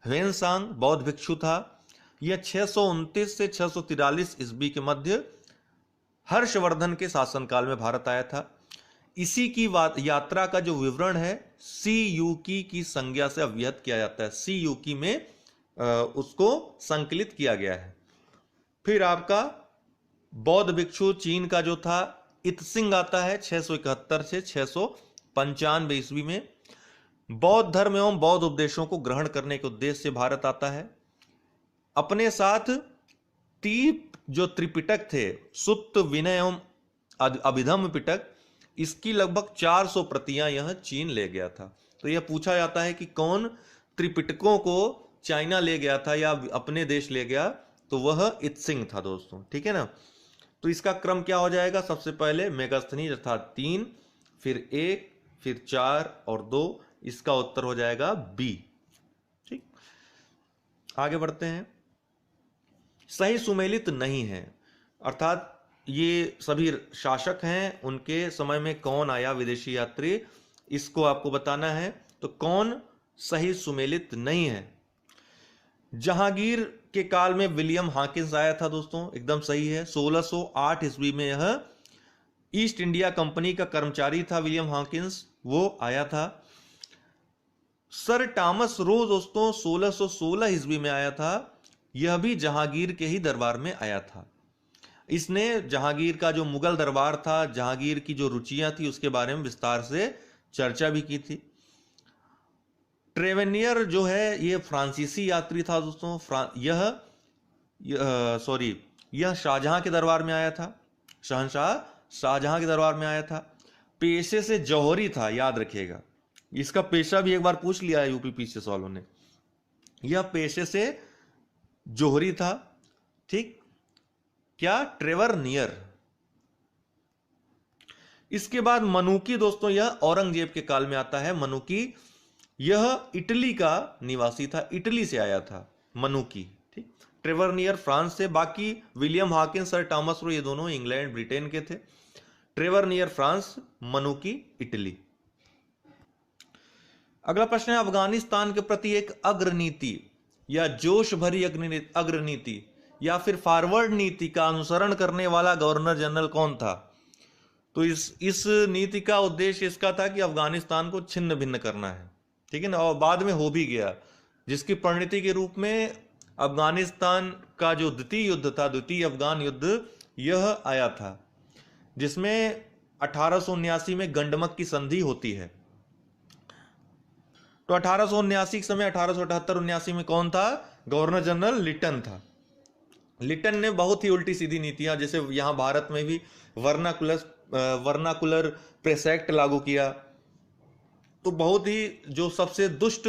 ह्वेनसांग, बौद्ध भिक्षु था। यह 629 से 643 ईस्वी के मध्य हर्षवर्धन के शासनकाल में भारत आया था। इसी की यात्रा का जो विवरण है सी युकी की संज्ञा से अव्यक्त किया जाता है। सी युकी में उसको संकलित किया गया है। फिर आपका बौद्ध भिक्षु चीन का जो था इत्सिंग आता है 671 से 695 ईस्वी में। बौद्ध धर्म एवं बौद्ध उपदेशों को ग्रहण करने के उद्देश्य से भारत आता है। अपने साथ जो त्रिपिटक थे, सुत्त, विनय एवं अभिधम्म पिटक, इसकी लगभग 400 प्रतियां यह चीन ले गया था। तो यह पूछा जाता है कि कौन त्रिपिटकों को चाइना ले गया था या अपने देश ले गया, तो वह इत्सिंग था दोस्तों। ठीक है ना, तो इसका क्रम क्या हो जाएगा? सबसे पहले मेगास्थनीज अर्थात 3, फिर 1, फिर 4 और 2। इसका उत्तर हो जाएगा बी। ठीक, आगे बढ़ते हैं। सही सुमेलित नहीं है, अर्थात ये सभी शासक हैं, उनके समय में कौन आया विदेशी यात्री, इसको आपको बताना है। तो कौन सही सुमेलित नहीं है? जहांगीर के काल में विलियम हॉकिंस आया था दोस्तों, एकदम सही है। 1608 ईस्वी में यह ईस्ट इंडिया कंपनी का कर्मचारी था विलियम हॉकिंस, वो आया था। सर टॉमस रो दोस्तों 1616 ईस्वी में आया था। यह भी जहांगीर के ही दरबार में आया था। इसने जहांगीर का जो मुगल दरबार था, जहांगीर की जो रुचियां थी, उसके बारे में विस्तार से चर्चा भी की थी। ट्रेवेनियर जो है ये फ्रांसीसी यात्री था दोस्तों। यह शाहजहां के दरबार में आया था। शहंशाह शाहजहां के दरबार में आया था। पेशे से जौहरी था, याद रखिएगा। इसका पेशा भी एक बार पूछ लिया है यूपीपीसीएस वालों ने। यह पेशे से जौहरी था। ठीक, क्या? Trevor near. इसके बाद मनुकी दोस्तों, यह औरंगजेब के काल में आता है। मनुकी यह इटली का निवासी था, इटली से आया था मनुकी। ठीक, ट्रेवर नियर फ्रांस से। बाकी William Hawkins, sir Thomas Roe, ये दोनों इंग्लैंड ब्रिटेन के थे। Trevor near France, Manucci Italy. अगला प्रश्न है, अफगानिस्तान के प्रति एक अग्रनीति या जोश भरी अग्रनीति या फिर फॉरवर्ड नीति का अनुसरण करने वाला गवर्नर जनरल कौन था? तो इस नीति का उद्देश्य इसका था कि अफगानिस्तान को छिन्न भिन्न करना है। ठीक है ना, और बाद में हो भी गया, जिसकी परिणति के रूप में अफगानिस्तान का जो द्वितीय युद्ध था, द्वितीय अफगान युद्ध, यह आया था, जिसमें 1879 में गंडमक की संधि होती है। तो 1879 के समय 1878-79 में कौन था? गवर्नर जनरल लिटन था। लिटन ने बहुत ही उल्टी सीधी नीतियां, जैसे यहाँ भारत में भी वर्नाकुलर प्रेस एक्ट लागू किया, तो बहुत ही जो सबसे दुष्ट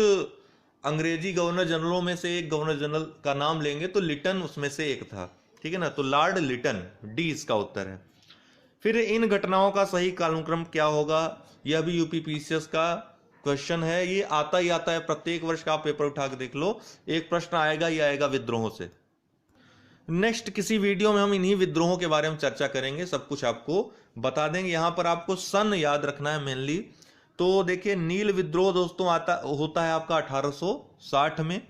अंग्रेजी गवर्नर जनरलों में से एक गवर्नर जनरल का नाम लेंगे तो लिटन उसमें से एक था, ठीक है ना। तो लॉर्ड लिटन, डी इसका उत्तर है। फिर इन घटनाओं का सही कालानुक्रम क्या होगा, यह भी यूपीपीसीएस का क्वेश्चन है। ये आता ही आता है, प्रत्येक वर्ष का आप पेपर उठा के देख लो, एक प्रश्न आएगा ही आएगा विद्रोहों से। नेक्स्ट किसी वीडियो में हम इन्हीं विद्रोहों के बारे में चर्चा करेंगे, सब कुछ आपको बता देंगे। यहां पर आपको सन याद रखना है मेनली। तो देखिए नील विद्रोह दोस्तों होता है आपका 1860 में।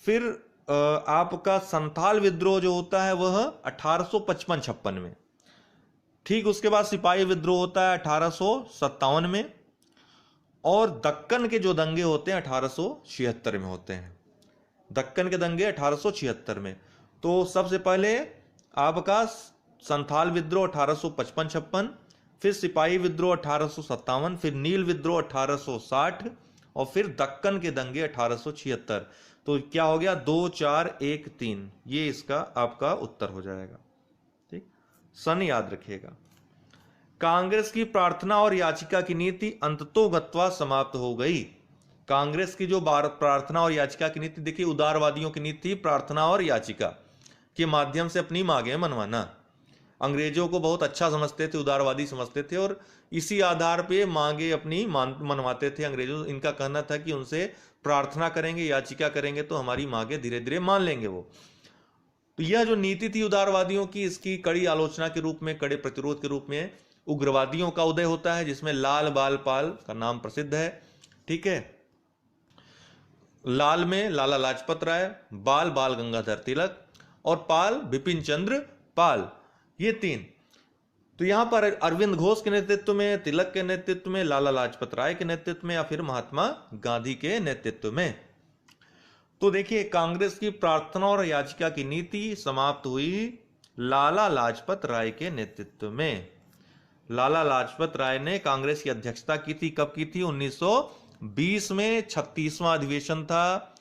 फिर आपका संथाल विद्रोह जो होता है वह 1855-56 में। ठीक उसके बाद सिपाही विद्रोह होता है 1857 में। और दक्कन के जो दंगे होते हैं 1876 में होते हैं। दक्कन के दंगे 1876 में। तो सबसे पहले आपका संथाल विद्रोह 1855-56, फिर सिपाही विद्रोह 1857, फिर नील विद्रोह 1860 और फिर दक्कन के दंगे 1876। तो क्या हो गया 2 4 1 3, ये इसका आपका उत्तर हो जाएगा। ठीक, सन याद रखिएगा। कांग्रेस की प्रार्थना और याचिका की नीति अंततोगत्वा समाप्त हो गई। कांग्रेस की जो प्रार्थना और याचिका की नीति, देखिए उदारवादियों की नीति प्रार्थना और याचिका के माध्यम से अपनी मांगे मनवाना। अंग्रेजों को बहुत अच्छा समझते थे, उदारवादी समझते थे, और इसी आधार पे मांगे अपनी मनवाते थे अंग्रेजों। इनका कहना था कि उनसे प्रार्थना करेंगे, याचिका करेंगे तो हमारी मांगे धीरे धीरे मान लेंगे वो। तो यह जो नीति थी उदारवादियों की, इसकी कड़ी आलोचना के रूप में, कड़े प्रतिरोध के रूप में उग्रवादियों का उदय होता है, जिसमें लाल बाल पाल का नाम प्रसिद्ध है। ठीक है, लाल में लाला लाजपत राय, बाल बाल गंगाधर तिलक और पाल बिपिन चंद्र पाल, ये तीन। तो यहां पर अरविंद घोष के नेतृत्व में, तिलक के नेतृत्व में, लाला लाजपत राय के नेतृत्व में या फिर महात्मा गांधी के नेतृत्व में। तो देखिए कांग्रेस की प्रार्थना और याचिका की नीति समाप्त हुई लाला लाजपत राय के नेतृत्व में। लाला लाजपत राय ने कांग्रेस की अध्यक्षता की थी। कब की थी? 1920 में 36वां अधिवेशन था।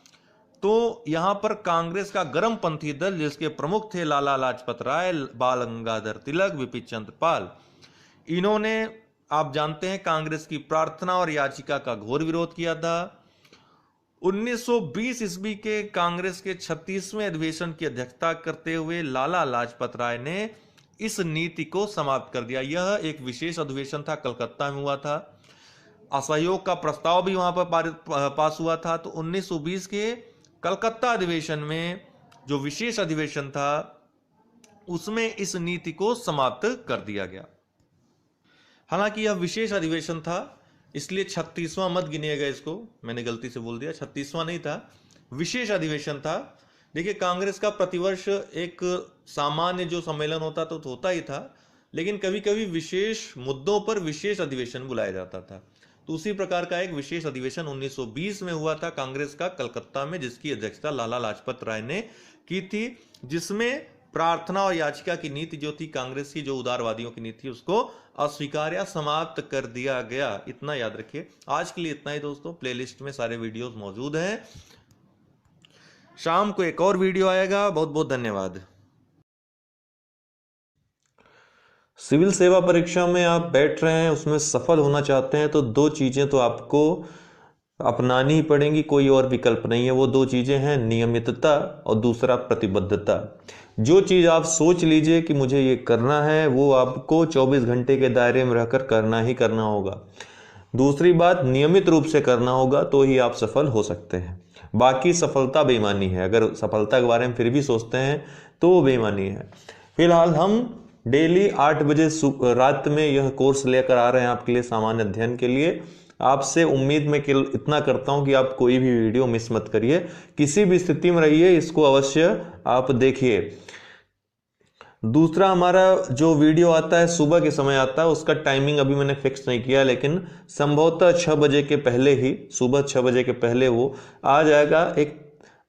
तो यहां पर कांग्रेस का गर्मपंथी दल, जिसके प्रमुख थे लाला लाजपत राय, बाल गंगाधर तिलक, बिपिन चंद्र पाल, इन्होंने आप जानते हैं कांग्रेस की प्रार्थना और याचिका का घोर विरोध किया था। 1920 ईस्वी के कांग्रेस के 36वें अधिवेशन की अध्यक्षता करते हुए लाला लाजपत राय ने इस नीति को समाप्त कर दिया। यह एक विशेष अधिवेशन था, कलकत्ता में हुआ था। असहयोग का प्रस्ताव भी वहां पर पास हुआ था। तो 1920 के कलकत्ता अधिवेशन में जो विशेष अधिवेशन था उसमें इस नीति को समाप्त कर दिया गया। हालांकि यह विशेष अधिवेशन था इसलिए 36वां मत गिनेगा इसको, मैंने गलती से बोल दिया, 36वां नहीं था, विशेष अधिवेशन था। देखिए कांग्रेस का प्रतिवर्ष एक सामान्य जो सम्मेलन होता तो होता ही था, लेकिन कभी कभी विशेष मुद्दों पर विशेष अधिवेशन बुलाया जाता था। तो उसी प्रकार का एक विशेष अधिवेशन 1920 में हुआ था कांग्रेस का कलकत्ता में, जिसकी अध्यक्षता लाला लाजपत राय ने की थी, जिसमें प्रार्थना और याचिका की नीति जो थी कांग्रेस की, जो उदारवादियों की नीति, उसको अस्वीकार या समाप्त कर दिया गया। इतना याद रखिए। आज के लिए इतना ही दोस्तों। प्लेलिस्ट में सारे वीडियोस मौजूद हैं। शाम को एक और वीडियो आएगा। बहुत बहुत धन्यवाद। सिविल सेवा परीक्षा में आप बैठ रहे हैं, उसमें सफल होना चाहते हैं तो 2 चीजें तो आपको अपनानी ही पड़ेंगी, कोई और विकल्प नहीं है। वो 2 चीजें हैं, नियमितता और दूसरा प्रतिबद्धता। जो चीज आप सोच लीजिए कि मुझे ये करना है, वो आपको 24 घंटे के दायरे में रहकर करना ही करना होगा। दूसरी बात, नियमित रूप से करना होगा तो ही आप सफल हो सकते हैं। बाकी सफलता बेईमानी है। अगर सफलता के बारे में फिर भी सोचते हैं तो वो बेईमानी है। फिलहाल हम डेली 8 बजे रात में यह कोर्स लेकर आ रहे हैं आपके लिए, सामान्य अध्ययन के लिए। आपसे उम्मीद मैं इतना करता हूं कि आप कोई भी वीडियो मिस मत करिए, किसी भी स्थिति में रहिए, इसको अवश्य आप देखिए। दूसरा, हमारा जो वीडियो आता है सुबह के समय आता है, उसका टाइमिंग अभी मैंने फिक्स नहीं किया, लेकिन संभवतः 6 बजे के पहले ही, सुबह 6 बजे के पहले वो आ जाएगा। एक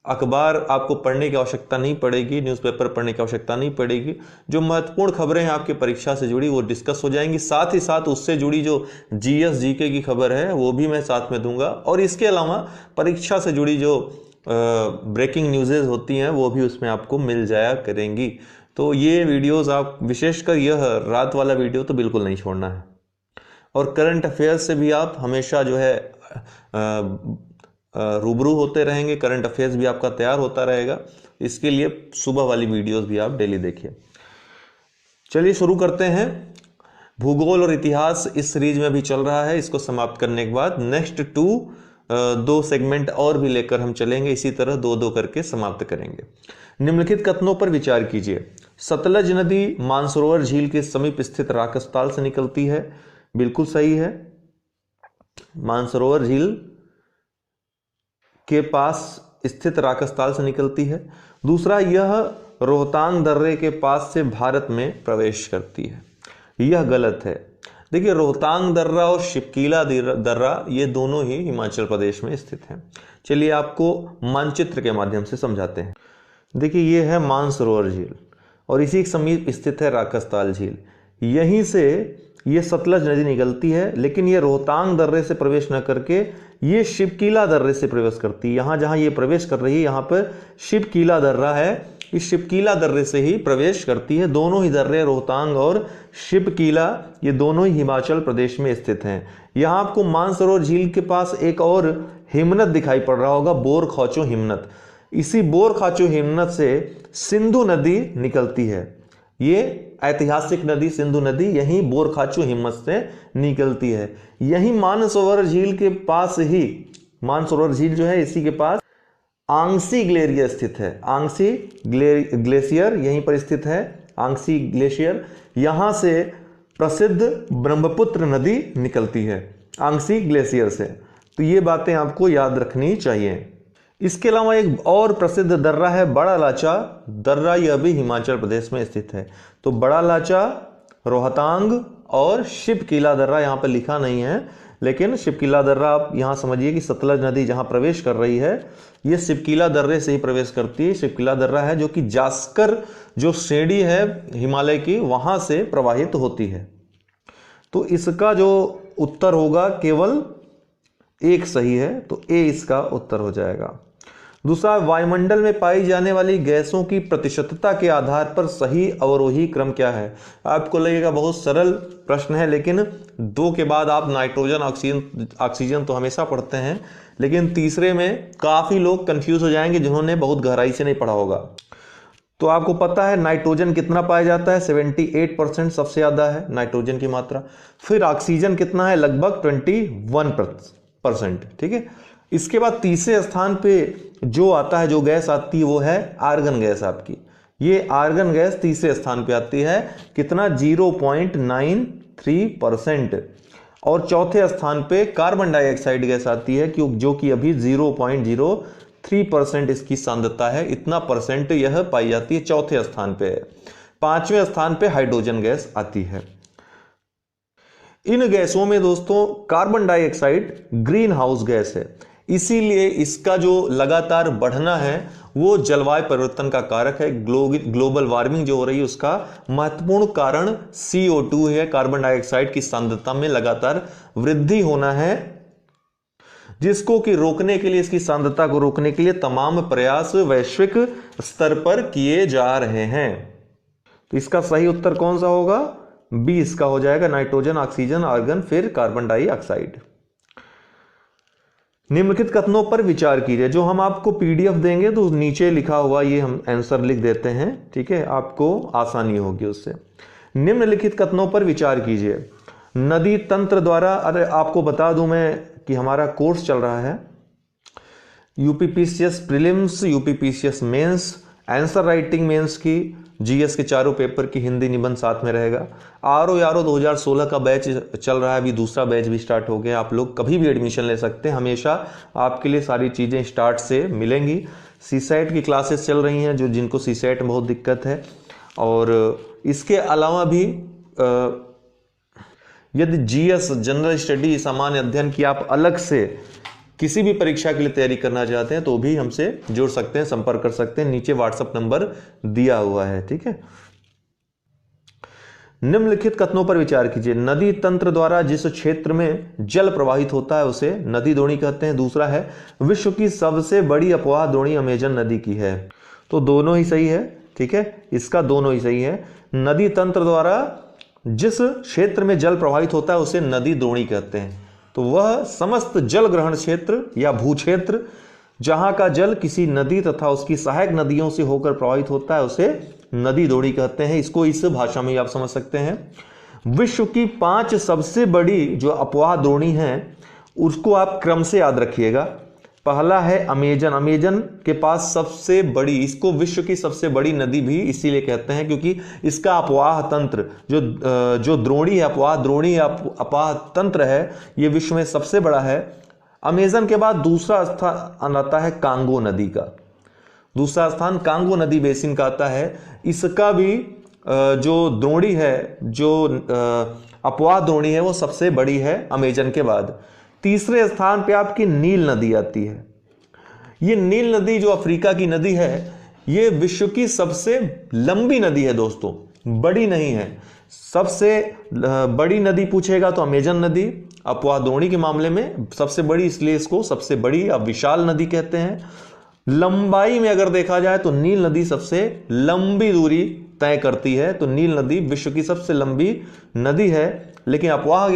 अखबार आपको पढ़ने की आवश्यकता नहीं पड़ेगी, न्यूज़पेपर पढ़ने की आवश्यकता नहीं पड़ेगी। जो महत्वपूर्ण खबरें हैं आपकी परीक्षा से जुड़ी वो डिस्कस हो जाएंगी। साथ ही साथ उससे जुड़ी जो जीएस जीके की खबर है वो भी मैं साथ में दूंगा। और इसके अलावा परीक्षा से जुड़ी जो ब्रेकिंग न्यूज़ेज होती हैं वो भी उसमें आपको मिल जाया करेंगी। तो ये वीडियोस आप, विशेषकर यह रात वाला वीडियो तो बिल्कुल नहीं छोड़ना है। और करंट अफेयर्स से भी आप हमेशा जो है रूबरू होते रहेंगे, करंट अफेयर्स भी आपका तैयार होता रहेगा। इसके लिए सुबह वाली वीडियोस भी आप डेली देखिए। चलिए शुरू करते हैं। भूगोल और इतिहास इस सीरीज में भी चल रहा है। इसको समाप्त करने के बाद नेक्स्ट 2 सेगमेंट और भी लेकर हम चलेंगे। इसी तरह 2-2 करके समाप्त करेंगे। निम्नलिखित कथनों पर विचार कीजिए। सतलज नदी मानसरोवर झील के समीप स्थित राकसताल से निकलती है। बिल्कुल सही है, मानसरोवर झील के पास स्थित राकसताल से निकलती है। दूसरा, यह रोहतांग दर्रे के पास से भारत में प्रवेश करती है। यह गलत है। देखिए, रोहतांग दर्रा और शिपकीला दर्रा ये दोनों ही हिमाचल प्रदेश में स्थित हैं। चलिए आपको मानचित्र के माध्यम से समझाते हैं। देखिए, ये है मानसरोवर झील और इसी के समीप स्थित है राकसताल झील। यहीं से ये सतलज नदी निकलती है, लेकिन ये रोहतांग दर्रे से प्रवेश न करके ये शिपकीला दर्रे से प्रवेश करती है। यहाँ जहाँ ये प्रवेश कर रही है यहाँ पर शिपकीला दर्रा है, इस शिपकीला दर्रे से ही प्रवेश करती है। दोनों ही दर्रे, रोहतांग और शिपकीला, ये दोनों ही हिमाचल प्रदेश में स्थित हैं। यहाँ आपको मानसरोवर झील के पास एक और हिमनद दिखाई पड़ रहा होगा, बोर खाचो हिमनद। इसी बोर खाचो हिमनद से सिंधु नदी निकलती है। ये ऐतिहासिक नदी सिंधु नदी यहीं बोर खाचो हिमनद से निकलती है। यहीं मानसरोवर झील के पास ही, मानसरोवर झील जो है इसी के पास आंगसी ग्लेशियर स्थित है। आंगसी ग्लेशियर यहीं पर स्थित है, आंगसी ग्लेशियर। यहां से प्रसिद्ध ब्रह्मपुत्र नदी निकलती है आंगसी ग्लेशियर से। तो ये बातें आपको याद रखनी चाहिए। इसके अलावा एक और प्रसिद्ध दर्रा है बड़ा लाचा दर्रा, यह भी हिमाचल प्रदेश में स्थित है। तो बड़ा लाचा, रोहतांग और शिपकीला दर्रा यहाँ पर लिखा नहीं है, लेकिन शिपकीला दर्रा आप यहाँ समझिए कि सतलज नदी जहाँ प्रवेश कर रही है ये शिपकीला दर्रे से ही प्रवेश करती है। शिपकीला दर्रा है जो कि जास्कर जो श्रेणी है हिमालय की, वहाँ से प्रवाहित होती है। तो इसका जो उत्तर होगा केवल एक सही है, तो ए इसका उत्तर हो जाएगा। दूसरा, वायुमंडल में पाई जाने वाली गैसों की प्रतिशतता के आधार पर सही अवरोही क्रम क्या है? आपको लगेगा बहुत सरल प्रश्न है, लेकिन 2 के बाद आप नाइट्रोजन, ऑक्सीजन तो हमेशा पढ़ते हैं, लेकिन तीसरे में काफ़ी लोग कंफ्यूज हो जाएंगे जिन्होंने बहुत गहराई से नहीं पढ़ा होगा। तो आपको पता है नाइट्रोजन कितना पाया जाता है? 78% सबसे ज़्यादा है नाइट्रोजन की मात्रा। फिर ऑक्सीजन कितना है? लगभग 21%। ठीक है। इसके बाद तीसरे स्थान पे जो आता है, जो गैस आती है, वो है आर्गन गैस आपकी। ये आर्गन गैस तीसरे स्थान पे आती है, कितना? 0.93%। और चौथे स्थान पे कार्बन डाइऑक्साइड गैस आती है, जो कि अभी 0.03% इसकी सांद्रता है। इतना परसेंट यह पाई जाती है, चौथे स्थान पे है। 5वें स्थान पे हाइड्रोजन गैस आती है। इन गैसों में दोस्तों carbon dioxide green house gas है, इसीलिए इसका जो लगातार बढ़ना है वो जलवायु परिवर्तन का कारक है। ग्लोबल वार्मिंग जो हो रही है उसका महत्वपूर्ण कारण CO2 है, कार्बन डाइऑक्साइड की सांद्रता में लगातार वृद्धि होना है, जिसको कि रोकने के लिए, इसकी सांद्रता को रोकने के लिए तमाम प्रयास वैश्विक स्तर पर किए जा रहे हैं। तो इसका सही उत्तर कौन सा होगा? बी इसका हो जाएगा, नाइट्रोजन, ऑक्सीजन, आर्गन, फिर कार्बन डाइऑक्साइड। निम्नलिखित कथनों पर विचार कीजिए। जो हम आपको PDF देंगे तो नीचे लिखा हुआ ये हम आंसर लिख देते हैं, ठीक है, आपको आसानी होगी उससे। निम्नलिखित कथनों पर विचार कीजिए। नदी तंत्र द्वारा, अरे आपको बता दूं मैं कि हमारा कोर्स चल रहा है UPPCS prelims, UPPCS mains, answer writing mains की, GS के चारों पेपर की हिंदी निबंध साथ में रहेगा। RO 2016 का बैच चल रहा है, अभी दूसरा बैच भी स्टार्ट हो गया। आप लोग कभी भी एडमिशन ले सकते हैं, हमेशा आपके लिए सारी चीज़ें स्टार्ट से मिलेंगी। CSET की क्लासेस चल रही हैं, जिनको CSET में बहुत दिक्कत है। और इसके अलावा भी यदि GS जनरल स्टडी, सामान्य अध्ययन की आप अलग से किसी भी परीक्षा के लिए तैयारी करना चाहते हैं तो भी हमसे जुड़ सकते हैं, संपर्क कर सकते हैं। नीचे WhatsApp नंबर दिया हुआ है, ठीक है। निम्नलिखित कथनों पर विचार कीजिए। नदी तंत्र द्वारा जिस क्षेत्र में जल प्रवाहित होता है उसे नदी द्रोणी कहते हैं। दूसरा है विश्व की सबसे बड़ी अपवाह द्रोणी अमेजन नदी की है। तो दोनों ही सही है, ठीक है, इसका दोनों ही सही है। नदी तंत्र द्वारा जिस क्षेत्र में जल प्रवाहित होता है उसे नदी द्रोणी कहते हैं। तो वह समस्त जल ग्रहण क्षेत्र या भूक्षेत्र जहां का जल किसी नदी तथा उसकी सहायक नदियों से होकर प्रवाहित होता है उसे नदी द्रोणी कहते हैं। इसको इस भाषा में आप समझ सकते हैं। विश्व की 5 सबसे बड़ी जो अपवाह द्रोणी हैं उसको आप क्रम से याद रखिएगा। पहला है अमेजन। अमेजन के पास सबसे बड़ी, इसको विश्व की सबसे बड़ी नदी भी इसीलिए कहते हैं क्योंकि इसका अपवाह तंत्र जो द्रोणी है, अपवाह द्रोणी अपवाह तंत्र है, ये विश्व में सबसे बड़ा है। अमेजन के बाद दूसरा स्थान आता है कांगो नदी का। दूसरा स्थान कांगो नदी बेसिन का आता है। इसका भी जो द्रोणी है, जो अपवाह द्रोणी है, वो सबसे बड़ी है अमेजन के बाद। तीसरे स्थान पे आपकी नील नदी आती है। ये नील नदी जो अफ्रीका की नदी है, ये विश्व की सबसे लंबी नदी है दोस्तों, बड़ी नहीं है। सबसे बड़ी नदी पूछेगा तो अमेजन नदी अपवाह द्रोणी के मामले में सबसे बड़ी, इसलिए इसको सबसे बड़ी या विशाल नदी कहते हैं। लंबाई में अगर देखा जाए तो नील नदी सबसे लंबी दूरी तय करती है। तो नील नदी विश्व की सबसे लंबी नदी है। लेकिन अपवाह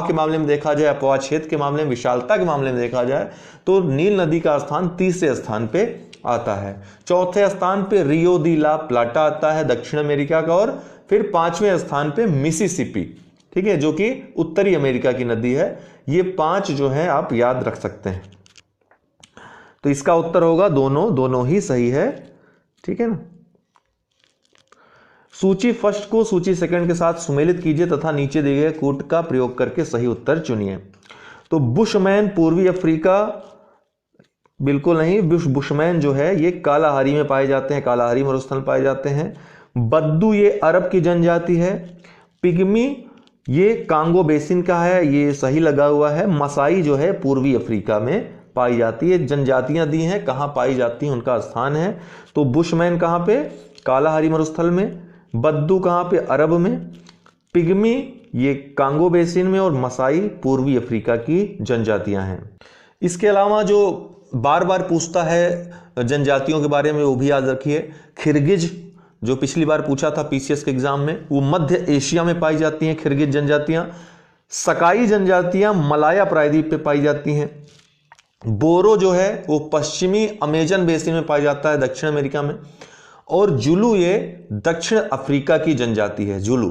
के मामले में देखा जाए, अपवाह क्षेत्र के मामले में, विशालता के मामले में देखा जाए तो नील नदी का स्थान तीसरे स्थान पे आता है। चौथे स्थान पे रियो दी ला प्लाटा आता है दक्षिण अमेरिका का, और फिर 5वें स्थान पे मिसिसिपी, ठीक है, जो कि उत्तरी अमेरिका की नदी है। ये 5 जो है आप याद रख सकते हैं। तो इसका उत्तर होगा दोनों ही सही है, ठीक है ना। सूची फर्स्ट को सूची सेकंड के साथ सुमेलित कीजिए तथा नीचे दिए गए कूट का प्रयोग करके सही उत्तर चुनिए। तो बुशमैन पूर्वी अफ्रीका, बिल्कुल नहीं। बुशमैन जो है ये कालाहारी में पाए जाते हैं, कालाहारी मरुस्थल पाए जाते हैं। बद्दू ये अरब की जनजाति है। पिग्मी ये कांगो बेसिन का है, ये सही लगा हुआ है। मसाई जो है पूर्वी अफ्रीका में पाई जाती है। जनजातियां दी हैं, कहां पाई जाती हैं उनका स्थान है। तो बुशमैन कहां पे? कालाहारी मरुस्थल में। बद्दू कहां पे? अरब में। पिग्मी ये कांगो बेसिन में, और मसाई पूर्वी अफ्रीका की जनजातियां हैं। इसके अलावा जो बार बार पूछता है जनजातियों के बारे में वो भी याद रखिए। खिरगिज जो पिछली बार पूछा था पीसीएस के एग्जाम में, वो मध्य एशिया में पाई जाती हैं खिरगिज जनजातियां। सकाई जनजातियां मलाया प्रायद्वीप पे पाई जाती हैं। बोरो जो है वो पश्चिमी अमेजन बेसिन में पाया जाता है दक्षिण अमेरिका में। और जुलू ये दक्षिण अफ्रीका की जनजाति है। जुलू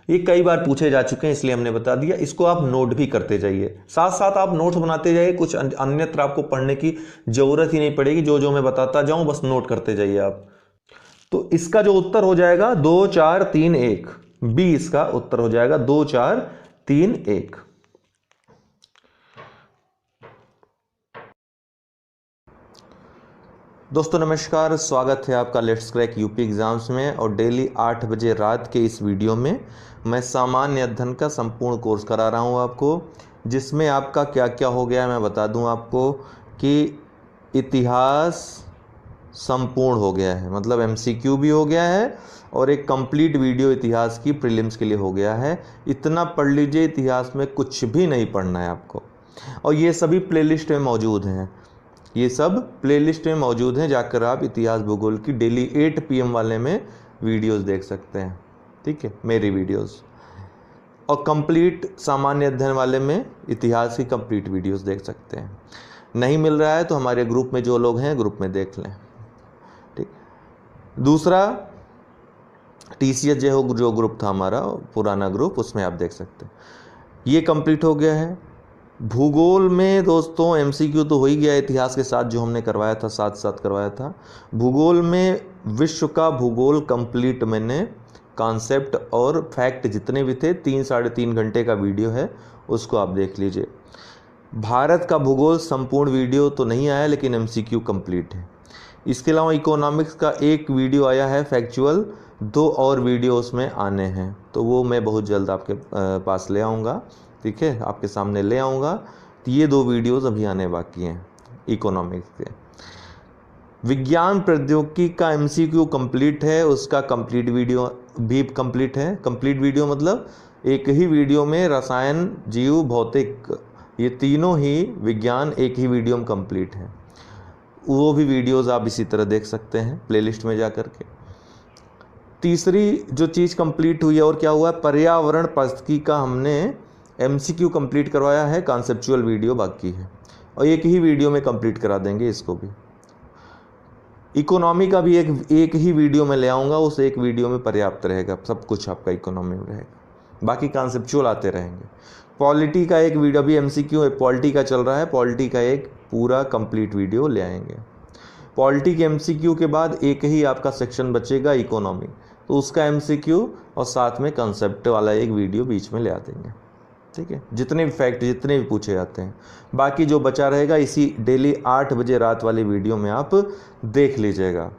ये कई बार पूछे जा चुके हैं इसलिए हमने बता दिया। इसको आप नोट भी करते जाइए, साथ साथ आप नोट्स बनाते जाइए। कुछ अन्यत्र आपको पढ़ने की जरूरत ही नहीं पड़ेगी, जो जो मैं बताता जाऊं बस नोट करते जाइए आप। तो इसका जो उत्तर हो जाएगा 2 4 3 1, बी इसका उत्तर हो जाएगा 2 4 3 1। दोस्तों नमस्कार, स्वागत है आपका लेट्स क्रैक यूपी एग्जाम्स में। और डेली 8 बजे रात के इस वीडियो में मैं सामान्य अध्ययन का संपूर्ण कोर्स करा रहा हूं आपको, जिसमें आपका क्या क्या हो गया है मैं बता दूं आपको कि इतिहास संपूर्ण हो गया है, मतलब एमसीक्यू भी हो गया है, और एक कंप्लीट वीडियो इतिहास की प्रीलिम्स के लिए हो गया है। इतना पढ़ लीजिए, इतिहास में कुछ भी नहीं पढ़ना है आपको। और ये सभी प्लेलिस्ट में मौजूद हैं, ये सब प्लेलिस्ट में मौजूद हैं। जाकर आप इतिहास भूगोल की डेली 8 PM वाले में वीडियोस देख सकते हैं, ठीक है, मेरी वीडियोस। और कंप्लीट सामान्य अध्ययन वाले में इतिहास की कंप्लीट वीडियोस देख सकते हैं। नहीं मिल रहा है तो हमारे ग्रुप में जो लोग हैं ग्रुप में देख लें, ठीक। दूसरा TCS जो ग्रुप था हमारा पुराना ग्रुप, उसमें आप देख सकते हैं। ये कंप्लीट हो गया है। भूगोल में दोस्तों MCQ तो हो ही गया, इतिहास के साथ जो हमने करवाया था साथ साथ करवाया था। भूगोल में विश्व का भूगोल कंप्लीट मैंने कॉन्सेप्ट और फैक्ट जितने भी थे 3 साढ़े 3 घंटे का वीडियो है, उसको आप देख लीजिए। भारत का भूगोल संपूर्ण वीडियो तो नहीं आया, लेकिन MCQ कंप्लीट है। इसके अलावा इकोनॉमिक्स का एक वीडियो आया है फैक्चुअल, 2 और वीडियो उसमें आने हैं, तो वो मैं बहुत जल्द आपके पास ले आऊँगा, ठीक है, आपके सामने ले आऊँगा। तो ये 2 वीडियोस अभी आने बाकी हैं इकोनॉमिक्स के। विज्ञान प्रौद्योगिकी का MCQ कंप्लीट है, उसका कंप्लीट वीडियो भी कंप्लीट है। कंप्लीट वीडियो मतलब एक ही वीडियो में रसायन, जीव, भौतिक, ये तीनों ही विज्ञान एक ही वीडियो में कंप्लीट है। वो भी वीडियोस आप इसी तरह देख सकते हैं प्लेलिस्ट में जा कर के। तीसरी जो चीज़ कंप्लीट हुई है और क्या हुआ है, पर्यावरण पारिस्थितिकी का हमने MCQ कंप्लीट करवाया है, कॉन्सेप्चुअल वीडियो बाकी है और एक ही वीडियो में कंप्लीट करा देंगे इसको भी। इकोनॉमी का भी एक ही वीडियो में ले आऊँगा, उस एक वीडियो में पर्याप्त रहेगा, सब कुछ आपका इकोनॉमी में रहेगा, बाकी कॉन्सेप्चुअल आते रहेंगे। पॉलिटी का एक वीडियो भी MCQ है, पॉलिटी का चल रहा है, पॉलिटी का एक पूरा कंप्लीट वीडियो ले आएंगे। पॉलिटी के MCQ के बाद एक ही आपका सेक्शन बचेगा इकोनॉमी, तो उसका MCQ और साथ में कंसेप्ट वाला एक वीडियो बीच में ले आ देंगे। ठीक है, जितने भी फैक्ट जितने भी पूछे जाते हैं, बाकी जो बचा रहेगा इसी डेली 8 बजे रात वाली वीडियो में आप देख लीजिएगा।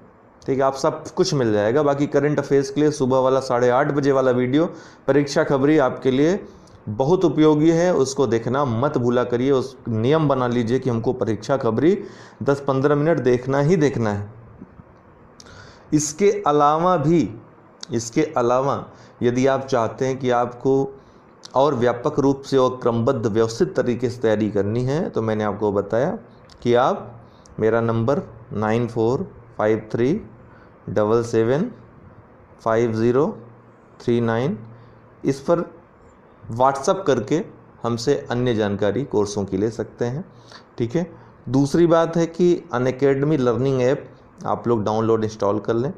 ठीक है, आप सब कुछ मिल जाएगा। बाकी करंट अफेयर्स के लिए सुबह वाला 8:30 बजे वाला वीडियो परीक्षा खबरी आपके लिए बहुत उपयोगी है, उसको देखना मत भूला करिए। उस नियम बना लीजिए कि हमको परीक्षा खबरी 10-15 मिनट देखना ही देखना है। इसके अलावा यदि आप चाहते हैं कि आपको और व्यापक रूप से और क्रमबद्ध व्यवस्थित तरीके से तैयारी करनी है, तो मैंने आपको बताया कि आप मेरा नंबर 9453775039 इस पर व्हाट्सअप करके हमसे अन्य जानकारी कोर्सों की ले सकते हैं। ठीक है, दूसरी बात है कि अनअकैडमी लर्निंग ऐप आप लोग डाउनलोड इंस्टॉल कर लें।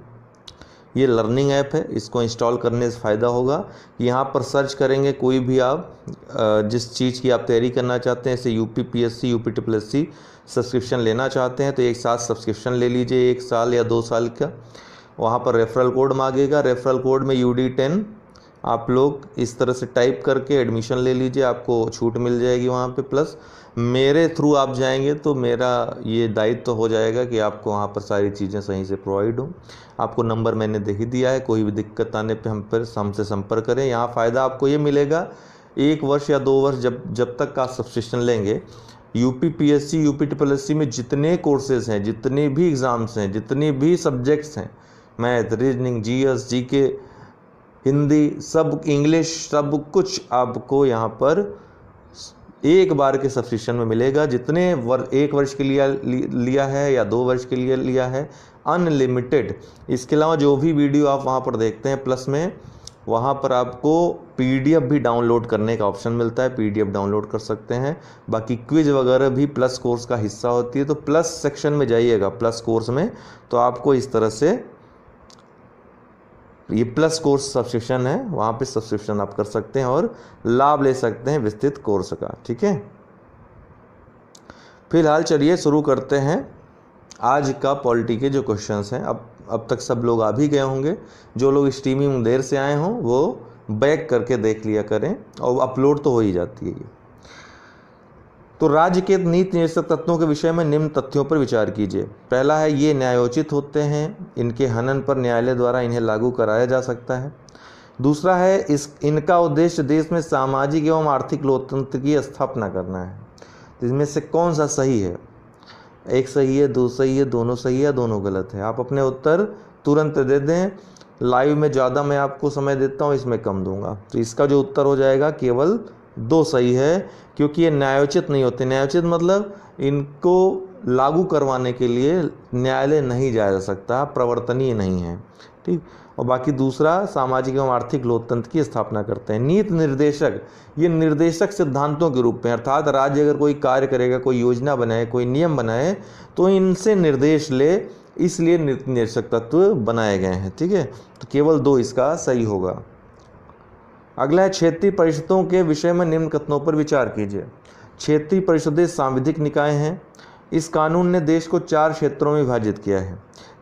ये लर्निंग ऐप है, इसको इंस्टॉल करने से फ़ायदा होगा। यहाँ पर सर्च करेंगे कोई भी आप जिस चीज़ की आप तैयारी करना चाहते हैं, जैसे UPPSC, UPSSC सब्सक्रिप्शन लेना चाहते हैं तो एक साथ सब्सक्रिप्शन ले लीजिए 1 साल या 2 साल का। वहाँ पर रेफरल कोड मांगेगा, रेफरल कोड में UD10 आप लोग इस तरह से टाइप करके एडमिशन ले लीजिए, आपको छूट मिल जाएगी वहाँ पे। प्लस मेरे थ्रू आप जाएंगे तो मेरा ये दायित्व तो हो जाएगा कि आपको वहाँ पर सारी चीज़ें सही से प्रोवाइड हो। आपको नंबर मैंने दे ही दिया है, कोई भी दिक्कत आने पे हमसे संपर्क करें। यहाँ फ़ायदा आपको ये मिलेगा 1 वर्ष या 2 वर्ष जब तक का सब्सक्रिप्शन लेंगे, UPPSC, UPSSC में जितने कोर्सेज हैं, जितने भी एग्ज़ाम्स हैं, जितने भी सब्जेक्ट्स हैं, math, reasoning, GS, GK, Hindi, सब इंग्लिश, सब कुछ आपको यहाँ पर एक बार के सब्सक्रिप्शन में मिलेगा। जितने 1 वर्ष के लिए लिया है या 2 वर्ष के लिए लिया है, अनलिमिटेड। इसके अलावा जो भी वीडियो आप वहाँ पर देखते हैं, प्लस में वहाँ पर आपको PDF भी डाउनलोड करने का ऑप्शन मिलता है, PDF डाउनलोड कर सकते हैं। बाकी क्विज वगैरह भी प्लस कोर्स का हिस्सा होती है, तो प्लस सेक्शन में जाइएगा प्लस कोर्स में, तो आपको इस तरह से ये प्लस कोर्स सब्सक्रिप्शन है, वहाँ पे सब्सक्रिप्शन आप कर सकते हैं और लाभ ले सकते हैं विस्तृत कोर्स का। ठीक है, फिलहाल चलिए शुरू करते हैं आज का पॉलिटी के जो क्वेश्चंस हैं। अब तक सब लोग आ भी गए होंगे, जो लोग स्ट्रीमिंग देर से आए हों वो बैक करके देख लिया करें, और अपलोड तो हो ही जाती है ये। तो राज्य के नीति निर्देशक तत्वों के विषय में निम्न तथ्यों पर विचार कीजिए। पहला है, ये न्यायोचित होते हैं, इनके हनन पर न्यायालय द्वारा इन्हें लागू कराया जा सकता है। दूसरा है, इनका उद्देश्य देश में सामाजिक एवं आर्थिक लोकतंत्र की स्थापना करना है। तो इसमें से कौन सा सही है? एक सही है, 2 सही है, दोनों सही है, दोनों गलत है। आप अपने उत्तर तुरंत दे दें। लाइव में ज़्यादा मैं आपको समय देता हूँ, इसमें कम दूंगा। तो इसका जो उत्तर हो जाएगा केवल 2 सही है, क्योंकि ये न्यायोचित नहीं होते। न्यायोचित मतलब इनको लागू करवाने के लिए न्यायालय नहीं जाया जा सकता, प्रवर्तनीय नहीं है। ठीक, और बाकी दूसरा सामाजिक एवं आर्थिक लोकतंत्र की स्थापना करते हैं। नीति निर्देशक, ये निर्देशक सिद्धांतों के रूप में, अर्थात राज्य अगर कोई कार्य करेगा, कोई योजना बनाए, कोई नियम बनाए, तो इनसे निर्देश ले, इसलिए नीति निर्देशक तत्व बनाए गए हैं। ठीक है, तो केवल 2 इसका सही होगा। अगला है, क्षेत्रीय परिषदों के विषय में निम्न कथनों पर विचार कीजिए। क्षेत्रीय परिषदें सांविधिक निकाय हैं। इस कानून ने देश को 4 क्षेत्रों में विभाजित किया है।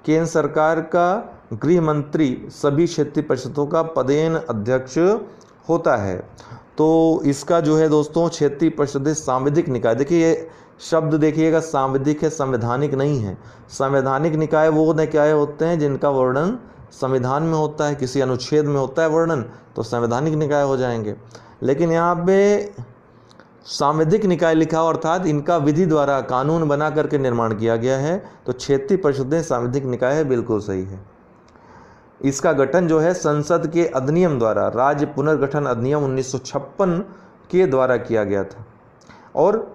केंद्र सरकार का गृह मंत्री सभी क्षेत्रीय परिषदों का पदेन अध्यक्ष होता है। तो इसका जो है दोस्तों, क्षेत्रीय परिषदें सांविधिक निकाय, देखिए ये शब्द देखिएगा, सांविधिक है, संवैधानिक नहीं है। संवैधानिक निकाय वो निकाय होते हैं जिनका वर्णन संविधान में होता है, किसी अनुच्छेद में होता है वर्णन, तो संवैधानिक निकाय हो जाएंगे। लेकिन यहाँ पे सांविधिक निकाय लिखा, अर्थात इनका विधि द्वारा कानून बना करके निर्माण किया गया है। तो क्षेत्रीय परिषदें सांविधिक निकाय है, बिल्कुल सही है। इसका गठन जो है संसद के अधिनियम द्वारा, राज्य पुनर्गठन अधिनियम 1956 के द्वारा किया गया था और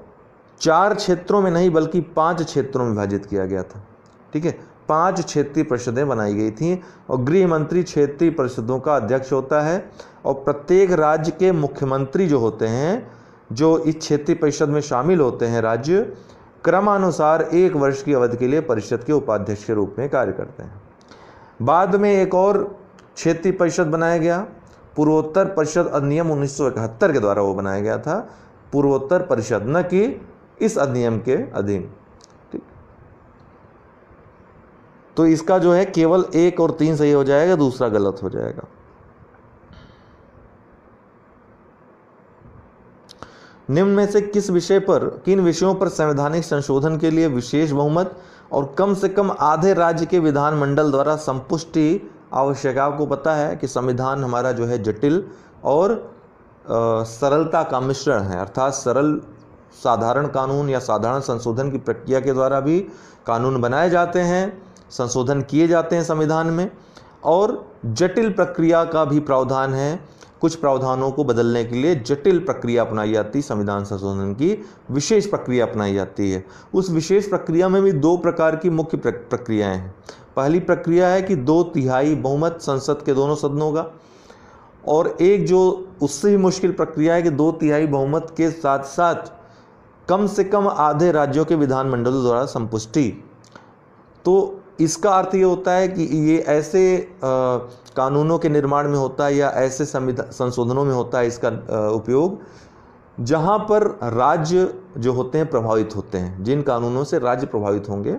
4 क्षेत्रों में नहीं बल्कि 5 क्षेत्रों में विभाजित किया गया था। ठीक है, 5 क्षेत्रीय परिषदें बनाई गई थी और गृह मंत्री क्षेत्रीय परिषदों का अध्यक्ष होता है और प्रत्येक राज्य के मुख्यमंत्री जो होते हैं, जो इस क्षेत्रीय परिषद में शामिल होते हैं राज्य, क्रमानुसार 1 वर्ष की अवधि के लिए परिषद के उपाध्यक्ष के रूप में कार्य करते हैं। बाद में एक और क्षेत्रीय परिषद बनाया गया, पूर्वोत्तर परिषद अधिनियम 1971 के द्वारा वो बनाया गया था, पूर्वोत्तर परिषद, न कि इस अधिनियम के अधीन। ठीक, तो इसका जो है केवल 1 और 3 सही हो जाएगा, दूसरा गलत हो जाएगा। निम्न में से किन विषयों पर संवैधानिक संशोधन के लिए विशेष बहुमत और कम से कम आधे राज्य के विधानमंडल द्वारा संपुष्टि आवश्यक है? आपको पता है कि संविधान हमारा जो है जटिल और सरलता का मिश्रण है, अर्थात सरल साधारण कानून या साधारण संशोधन की प्रक्रिया के द्वारा भी कानून बनाए जाते हैं, संशोधन किए जाते हैं संविधान में, और जटिल प्रक्रिया का भी प्रावधान है। कुछ प्रावधानों को बदलने के लिए जटिल प्रक्रिया अपनाई जाती है, संविधान संशोधन की विशेष प्रक्रिया अपनाई जाती है। उस विशेष प्रक्रिया में भी 2 प्रकार की मुख्य प्रक्रियाएं हैं। पहली प्रक्रिया है कि 2/3 बहुमत संसद के दोनों सदनों का, और एक जो उससे भी मुश्किल प्रक्रिया है कि 2/3 बहुमत के साथ साथ कम से कम आधे राज्यों के विधानमंडलों द्वारा संपुष्टि। तो इसका अर्थ ये होता है कि ये ऐसे कानूनों के निर्माण में होता है या ऐसे संशोधनों में होता है इसका उपयोग जहां पर राज्य जो होते हैं प्रभावित होते हैं। जिन कानूनों से राज्य प्रभावित होंगे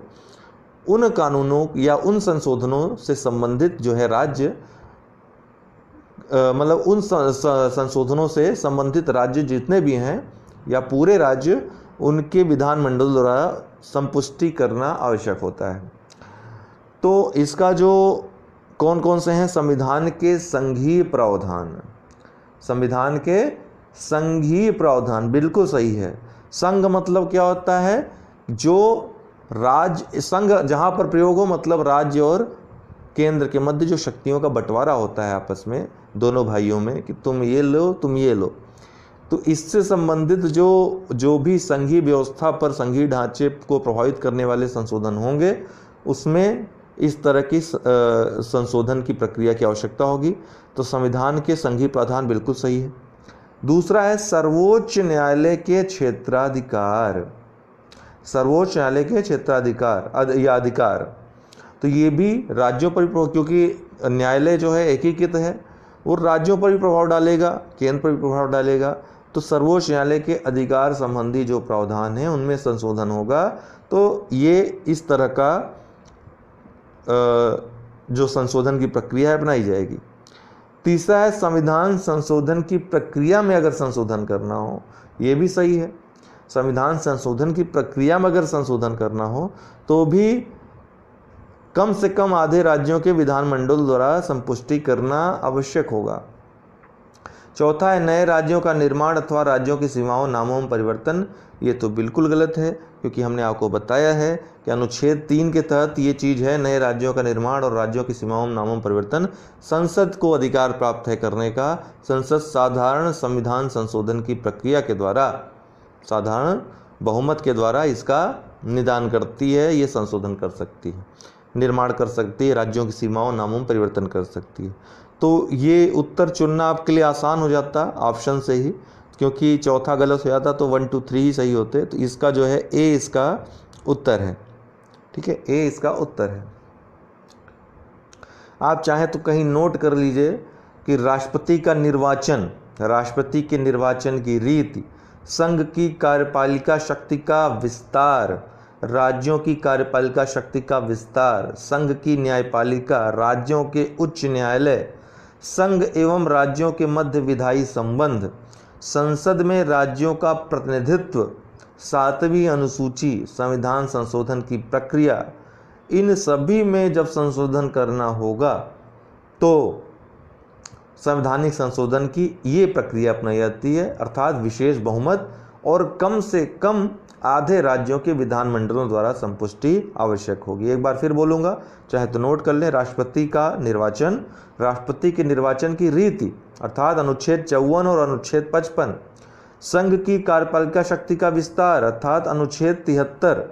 उन कानूनों या उन संशोधनों से संबंधित जो है राज्य, मतलब उन संशोधनों से संबंधित राज्य जितने भी हैं या पूरे राज्य, उनके विधानमंडल द्वारा संपुष्टि करना आवश्यक होता है। तो इसका जो कौन कौन से हैं? संविधान के संघीय प्रावधान, संविधान के संघीय प्रावधान बिल्कुल सही है। संघ मतलब क्या होता है? जो राज्य, संघ जहां पर प्रयोग हो मतलब राज्य और केंद्र के मध्य जो शक्तियों का बंटवारा होता है आपस में दोनों भाइयों में कि तुम ये लो तुम ये लो, तो इससे संबंधित जो भी संघीय व्यवस्था पर, संघीय ढांचे को प्रभावित करने वाले संशोधन होंगे उसमें इस तरह की संशोधन की प्रक्रिया की आवश्यकता होगी। तो संविधान के संघीय प्रावधान बिल्कुल सही है। दूसरा है सर्वोच्च न्यायालय के क्षेत्राधिकार, सर्वोच्च न्यायालय के क्षेत्राधिकार या अधिकार। तो ये भी राज्यों पर भी, क्योंकि न्यायालय जो है एकीकृत है, वो राज्यों पर भी प्रभाव डालेगा, केंद्र पर भी प्रभाव डालेगा। तो सर्वोच्च न्यायालय के अधिकार संबंधी जो प्रावधान है उनमें संशोधन होगा। तो ये इस तरह का जो संशोधन की प्रक्रिया है अपनाई जाएगी। तीसरा है संविधान संशोधन की प्रक्रिया में अगर संशोधन करना हो, ये भी सही है। संविधान संशोधन की प्रक्रिया में अगर संशोधन करना हो तो भी कम से कम आधे राज्यों के विधानमंडल द्वारा संपुष्टि करना आवश्यक होगा। चौथा है नए राज्यों का निर्माण अथवा राज्यों की सीमाओं नामों में परिवर्तन। ये तो बिल्कुल गलत है, क्योंकि हमने आपको बताया है कि अनुच्छेद 3 के तहत ये चीज़ है, नए राज्यों का निर्माण और राज्यों की सीमाओं में नामों में परिवर्तन संसद को अधिकार प्राप्त है करने का। संसद साधारण संविधान संशोधन की प्रक्रिया के द्वारा, साधारण बहुमत के द्वारा इसका निदान करती है, ये संशोधन कर सकती है, निर्माण कर सकती है, राज्यों की सीमाओं नामों में परिवर्तन कर सकती है। तो ये उत्तर चुनना आपके लिए आसान हो जाता ऑप्शन से ही, क्योंकि चौथा गलत हो जाता तो 1 2 3 ही सही होते। तो इसका जो है ए इसका उत्तर है। ठीक है, ए इसका उत्तर है। आप चाहें तो कहीं नोट कर लीजिए कि राष्ट्रपति का निर्वाचन, राष्ट्रपति के निर्वाचन की रीति, संघ की कार्यपालिका शक्ति का विस्तार, राज्यों की कार्यपालिका शक्ति का विस्तार, संघ की न्यायपालिका, राज्यों के उच्च न्यायालय, संघ एवं राज्यों के मध्य विधायी संबंध, संसद में राज्यों का प्रतिनिधित्व, 7वीं अनुसूची, संविधान संशोधन की प्रक्रिया, इन सभी में जब संशोधन करना होगा तो संवैधानिक संशोधन की ये प्रक्रिया अपनाई जाती है, अर्थात विशेष बहुमत और कम से कम आधे राज्यों के विधानमंडलों द्वारा संपुष्टि आवश्यक होगी। एक बार फिर बोलूँगा, चाहे तो नोट कर लें। राष्ट्रपति का निर्वाचन, राष्ट्रपति के निर्वाचन की रीति अर्थात अनुच्छेद 54 और अनुच्छेद 55। संघ की कार्यपालिका शक्ति का विस्तार अर्थात अनुच्छेद 73।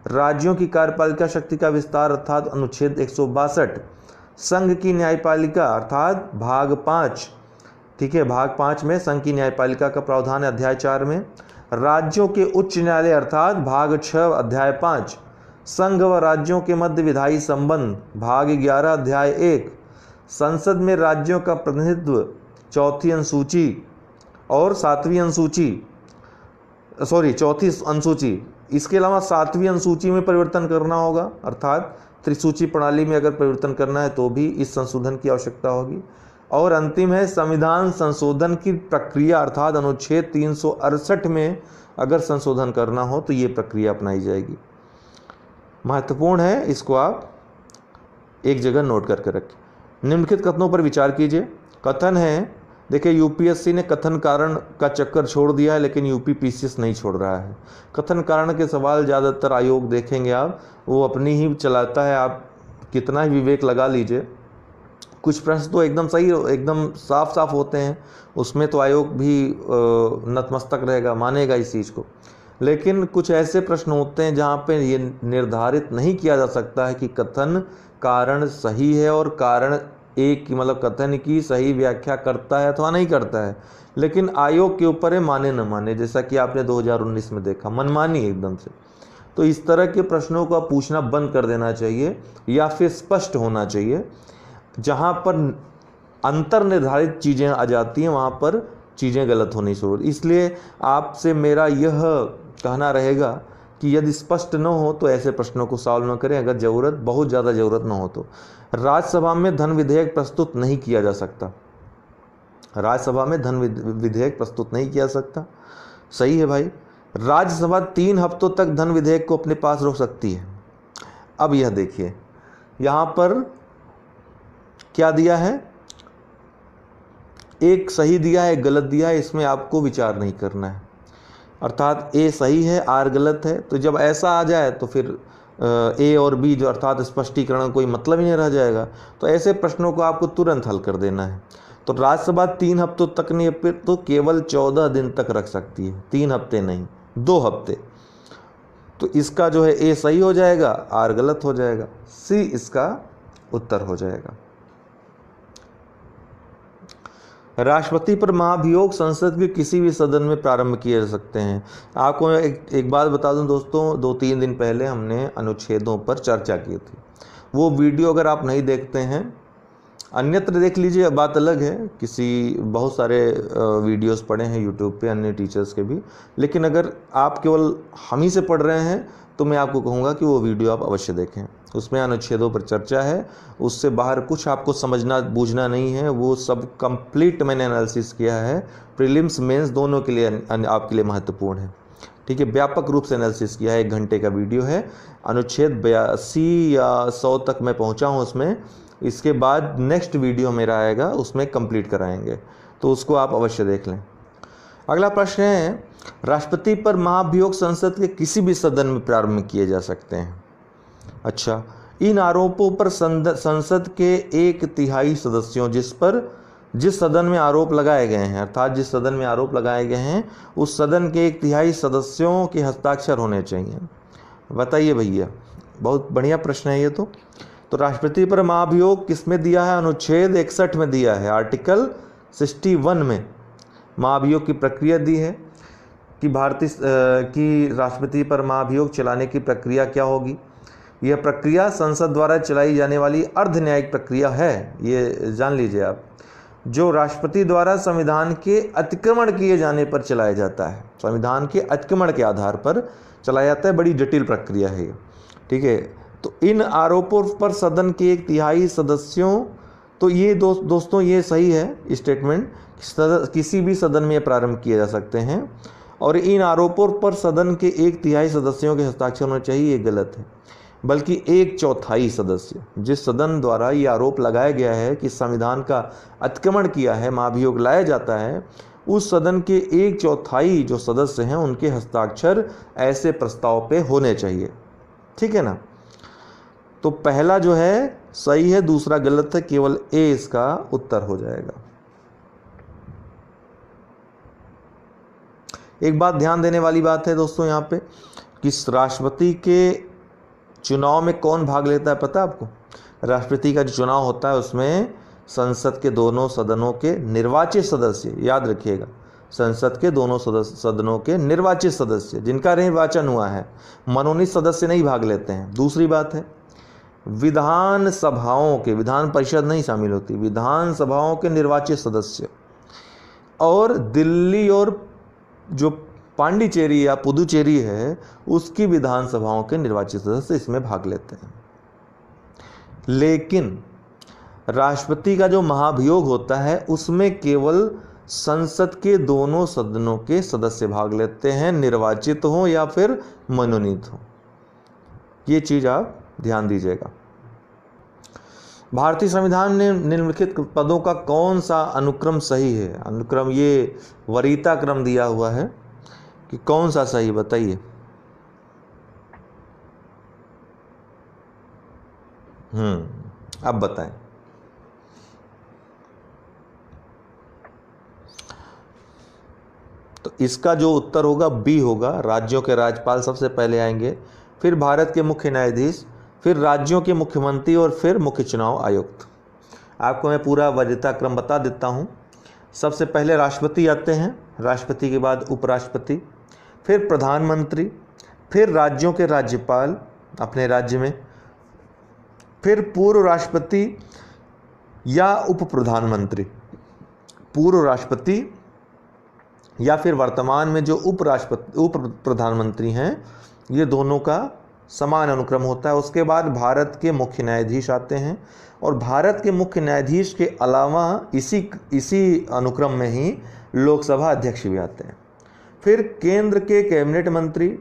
राज्यों की कार्यपालिका शक्ति का विस्तार अर्थात अनुच्छेद 162। संघ की न्यायपालिका अर्थात भाग 5, ठीक है, भाग 5 में संघ की न्यायपालिका का प्रावधान है अध्याय 4 में। राज्यों के उच्च न्यायालय अर्थात भाग 6 अध्याय 5। संघ व राज्यों के मध्य विधायी संबंध भाग 11 अध्याय 1। संसद में राज्यों का प्रतिनिधित्व चौथी अनुसूची और सातवीं अनुसूची, चौथी अनुसूची, इसके अलावा सातवीं अनुसूची में परिवर्तन करना होगा अर्थात त्रिसूची प्रणाली में अगर परिवर्तन करना है तो भी इस संशोधन की आवश्यकता होगी। और अंतिम है संविधान संशोधन की प्रक्रिया अर्थात अनुच्छेद 368 में अगर संशोधन करना हो तो ये प्रक्रिया अपनाई जाएगी। महत्वपूर्ण है, इसको आप एक जगह नोट करके रखें। निम्नलिखित कथनों पर विचार कीजिए। कथन है, देखिए यूपीएससी ने कथन कारण का चक्कर छोड़ दिया है लेकिन यूपीपीसीएस नहीं छोड़ रहा है। कथन कारण के सवाल ज़्यादातर आयोग देखेंगे आप, वो अपनी ही चलाता है, आप कितना ही विवेक लगा लीजिए। कुछ प्रश्न तो एकदम सही, एकदम साफ साफ होते हैं, उसमें तो आयोग भी नतमस्तक रहेगा, मानेगा इस चीज़ को। लेकिन कुछ ऐसे प्रश्न होते हैं जहाँ पे ये निर्धारित नहीं किया जा सकता है कि कथन कारण सही है और कारण एक की मतलब कथन की सही व्याख्या करता है अथवा नहीं करता है, लेकिन आयोग के ऊपर है माने न माने, जैसा कि आपने 2019 में देखा, मनमानी एकदम से। तो इस तरह के प्रश्नों का पूछना बंद कर देना चाहिए या फिर स्पष्ट होना चाहिए। जहाँ पर अंतर निर्धारित चीज़ें आ जाती हैं वहाँ पर चीज़ें गलत होनी शुरू। इसलिए आपसे मेरा यह कहना रहेगा कि यदि स्पष्ट न हो तो ऐसे प्रश्नों को सॉल्व न करें, अगर ज़रूरत, बहुत ज़्यादा ज़रूरत न हो तो। राज्यसभा में धन विधेयक प्रस्तुत नहीं किया जा सकता। राज्यसभा में धन विधेयक प्रस्तुत नहीं किया सकता, सही है भाई। राज्यसभा 3 हफ्तों तक धन विधेयक को अपने पास रोक सकती है। अब यह देखिए, यहाँ पर क्या दिया है, एक सही दिया है, एक गलत दिया है, इसमें आपको विचार नहीं करना है। अर्थात ए सही है, आर गलत है। तो जब ऐसा आ जाए तो फिर ए और बी जो अर्थात स्पष्टीकरण कोई मतलब ही नहीं रह जाएगा। तो ऐसे प्रश्नों को आपको तुरंत हल कर देना है। तो राज्यसभा 3 हफ्तों तक नहीं, फिर तो केवल 14 दिन तक रख सकती है, 3 हफ्ते नहीं, 2 हफ्ते। तो इसका जो है ए सही हो जाएगा, आर गलत हो जाएगा, सी इसका उत्तर हो जाएगा। राष्ट्रपति पर महाभियोग संसद के किसी भी सदन में प्रारंभ किए जा सकते हैं। आपको एक बात बता दूं दोस्तों, 2-3 दिन पहले हमने अनुच्छेदों पर चर्चा की थी। वो वीडियो अगर आप नहीं देखते हैं, अन्यत्र देख लीजिए, बात अलग है। किसी बहुत सारे वीडियोस पड़े हैं यूट्यूब पे अन्य टीचर्स के भी, लेकिन अगर आप केवल हम ही से पढ़ रहे हैं तो मैं आपको कहूँगा कि वो वीडियो आप अवश्य देखें। उसमें अनुच्छेदों पर चर्चा है, उससे बाहर कुछ आपको समझना बूझना नहीं है। वो सब कंप्लीट मैंने एनालिसिस किया है, प्रीलिम्स मेंस दोनों के लिए आपके लिए महत्वपूर्ण है, ठीक है। व्यापक रूप से एनालिसिस किया है, 1 घंटे का वीडियो है। अनुच्छेद 82 या 100 तक मैं पहुँचा हूँ उसमें। इसके बाद नेक्स्ट वीडियो मेरा आएगा, उसमें कंप्लीट कराएंगे, तो उसको आप अवश्य देख लें। अगला प्रश्न है, राष्ट्रपति पर महाभियोग संसद के किसी भी सदन में प्रारंभ किए जा सकते हैं। अच्छा, इन आरोपों पर संसद के 1/3 सदस्यों जिस सदन में आरोप लगाए गए हैं, अर्थात जिस सदन में आरोप लगाए गए हैं उस सदन के 1/3 सदस्यों के हस्ताक्षर होने चाहिए। बताइए भैया, बहुत बढ़िया प्रश्न है ये। तो राष्ट्रपति पर महाभियोग किस में दिया है? अनुच्छेद 61 में दिया है, आर्टिकल 61 में महाभियोग की प्रक्रिया दी है कि राष्ट्रपति पर महाभियोग चलाने की प्रक्रिया क्या होगी। यह प्रक्रिया संसद द्वारा चलाई जाने वाली अर्ध न्यायिक प्रक्रिया है, ये जान लीजिए आप, जो राष्ट्रपति द्वारा संविधान के अतिक्रमण किए जाने पर चलाया जाता है। संविधान के अतिक्रमण के आधार पर चलाया जाता है, बड़ी जटिल प्रक्रिया है ये, ठीक है। तो इन आरोपों पर सदन के 1/3 सदस्यों, तो ये दोस्तों ये सही है स्टेटमेंट, किसी भी सदन में प्रारंभ किए जा सकते हैं। और इन आरोपों पर सदन के 1/3 सदस्यों के हस्ताक्षर होने चाहिए, ये गलत है। बल्कि 1/4 सदस्य, जिस सदन द्वारा ये आरोप लगाया गया है कि संविधान का अतिक्रमण किया है, महाभियोग लाया जाता है, उस सदन के 1/4 जो सदस्य हैं उनके हस्ताक्षर ऐसे प्रस्ताव पे होने चाहिए। ठीक है ना। तो पहला जो है सही है, दूसरा गलत है, केवल ए इसका उत्तर हो जाएगा। एक बात ध्यान देने वाली बात है दोस्तों यहाँ पे कि राष्ट्रपति के चुनाव में कौन भाग लेता है पता है आपको? राष्ट्रपति का जो चुनाव होता है उसमें संसद के दोनों सदनों के निर्वाचित सदस्य, याद रखिएगा, संसद के दोनों सदनों के निर्वाचित सदस्य जिनका निर्वाचन हुआ है, मनोनीत सदस्य नहीं भाग लेते हैं। दूसरी बात है विधान सभाओं के, विधान परिषद नहीं शामिल होती, विधान सभाओं के निर्वाचित सदस्य, और दिल्ली और जो पांडिचेरी या पुदुचेरी है उसकी विधानसभाओं के निर्वाचित सदस्य इसमें भाग लेते हैं। लेकिन राष्ट्रपति का जो महाभियोग होता है उसमें केवल संसद के दोनों सदनों के सदस्य भाग लेते हैं, निर्वाचित हो या फिर मनोनीत हो। ये चीज आप ध्यान दीजिएगा। भारतीय संविधान ने निम्नलिखित पदों का कौन सा अनुक्रम सही है? अनुक्रम ये वरीयता क्रम दिया हुआ है कि कौन सा सही, बताइए। अब बताएं। तो इसका जो उत्तर होगा बी होगा। राज्यों के राज्यपाल सबसे पहले आएंगे, फिर भारत के मुख्य न्यायाधीश, फिर राज्यों के मुख्यमंत्री और फिर मुख्य चुनाव आयुक्त। आपको मैं पूरा वरीयता क्रम बता देता हूँ। सबसे पहले राष्ट्रपति आते हैं, राष्ट्रपति के बाद उपराष्ट्रपति, फिर प्रधानमंत्री, फिर राज्यों के राज्यपाल अपने राज्य में, फिर पूर्व राष्ट्रपति या उप प्रधानमंत्री, पूर्व राष्ट्रपति या फिर वर्तमान में जो उप प्रधानमंत्री हैं, ये दोनों का समान अनुक्रम होता है। उसके बाद भारत के मुख्य न्यायाधीश आते हैं और भारत के मुख्य न्यायाधीश के अलावा इसी अनुक्रम में ही लोकसभा अध्यक्ष भी आते हैं। फिर केंद्र के कैबिनेट मंत्री,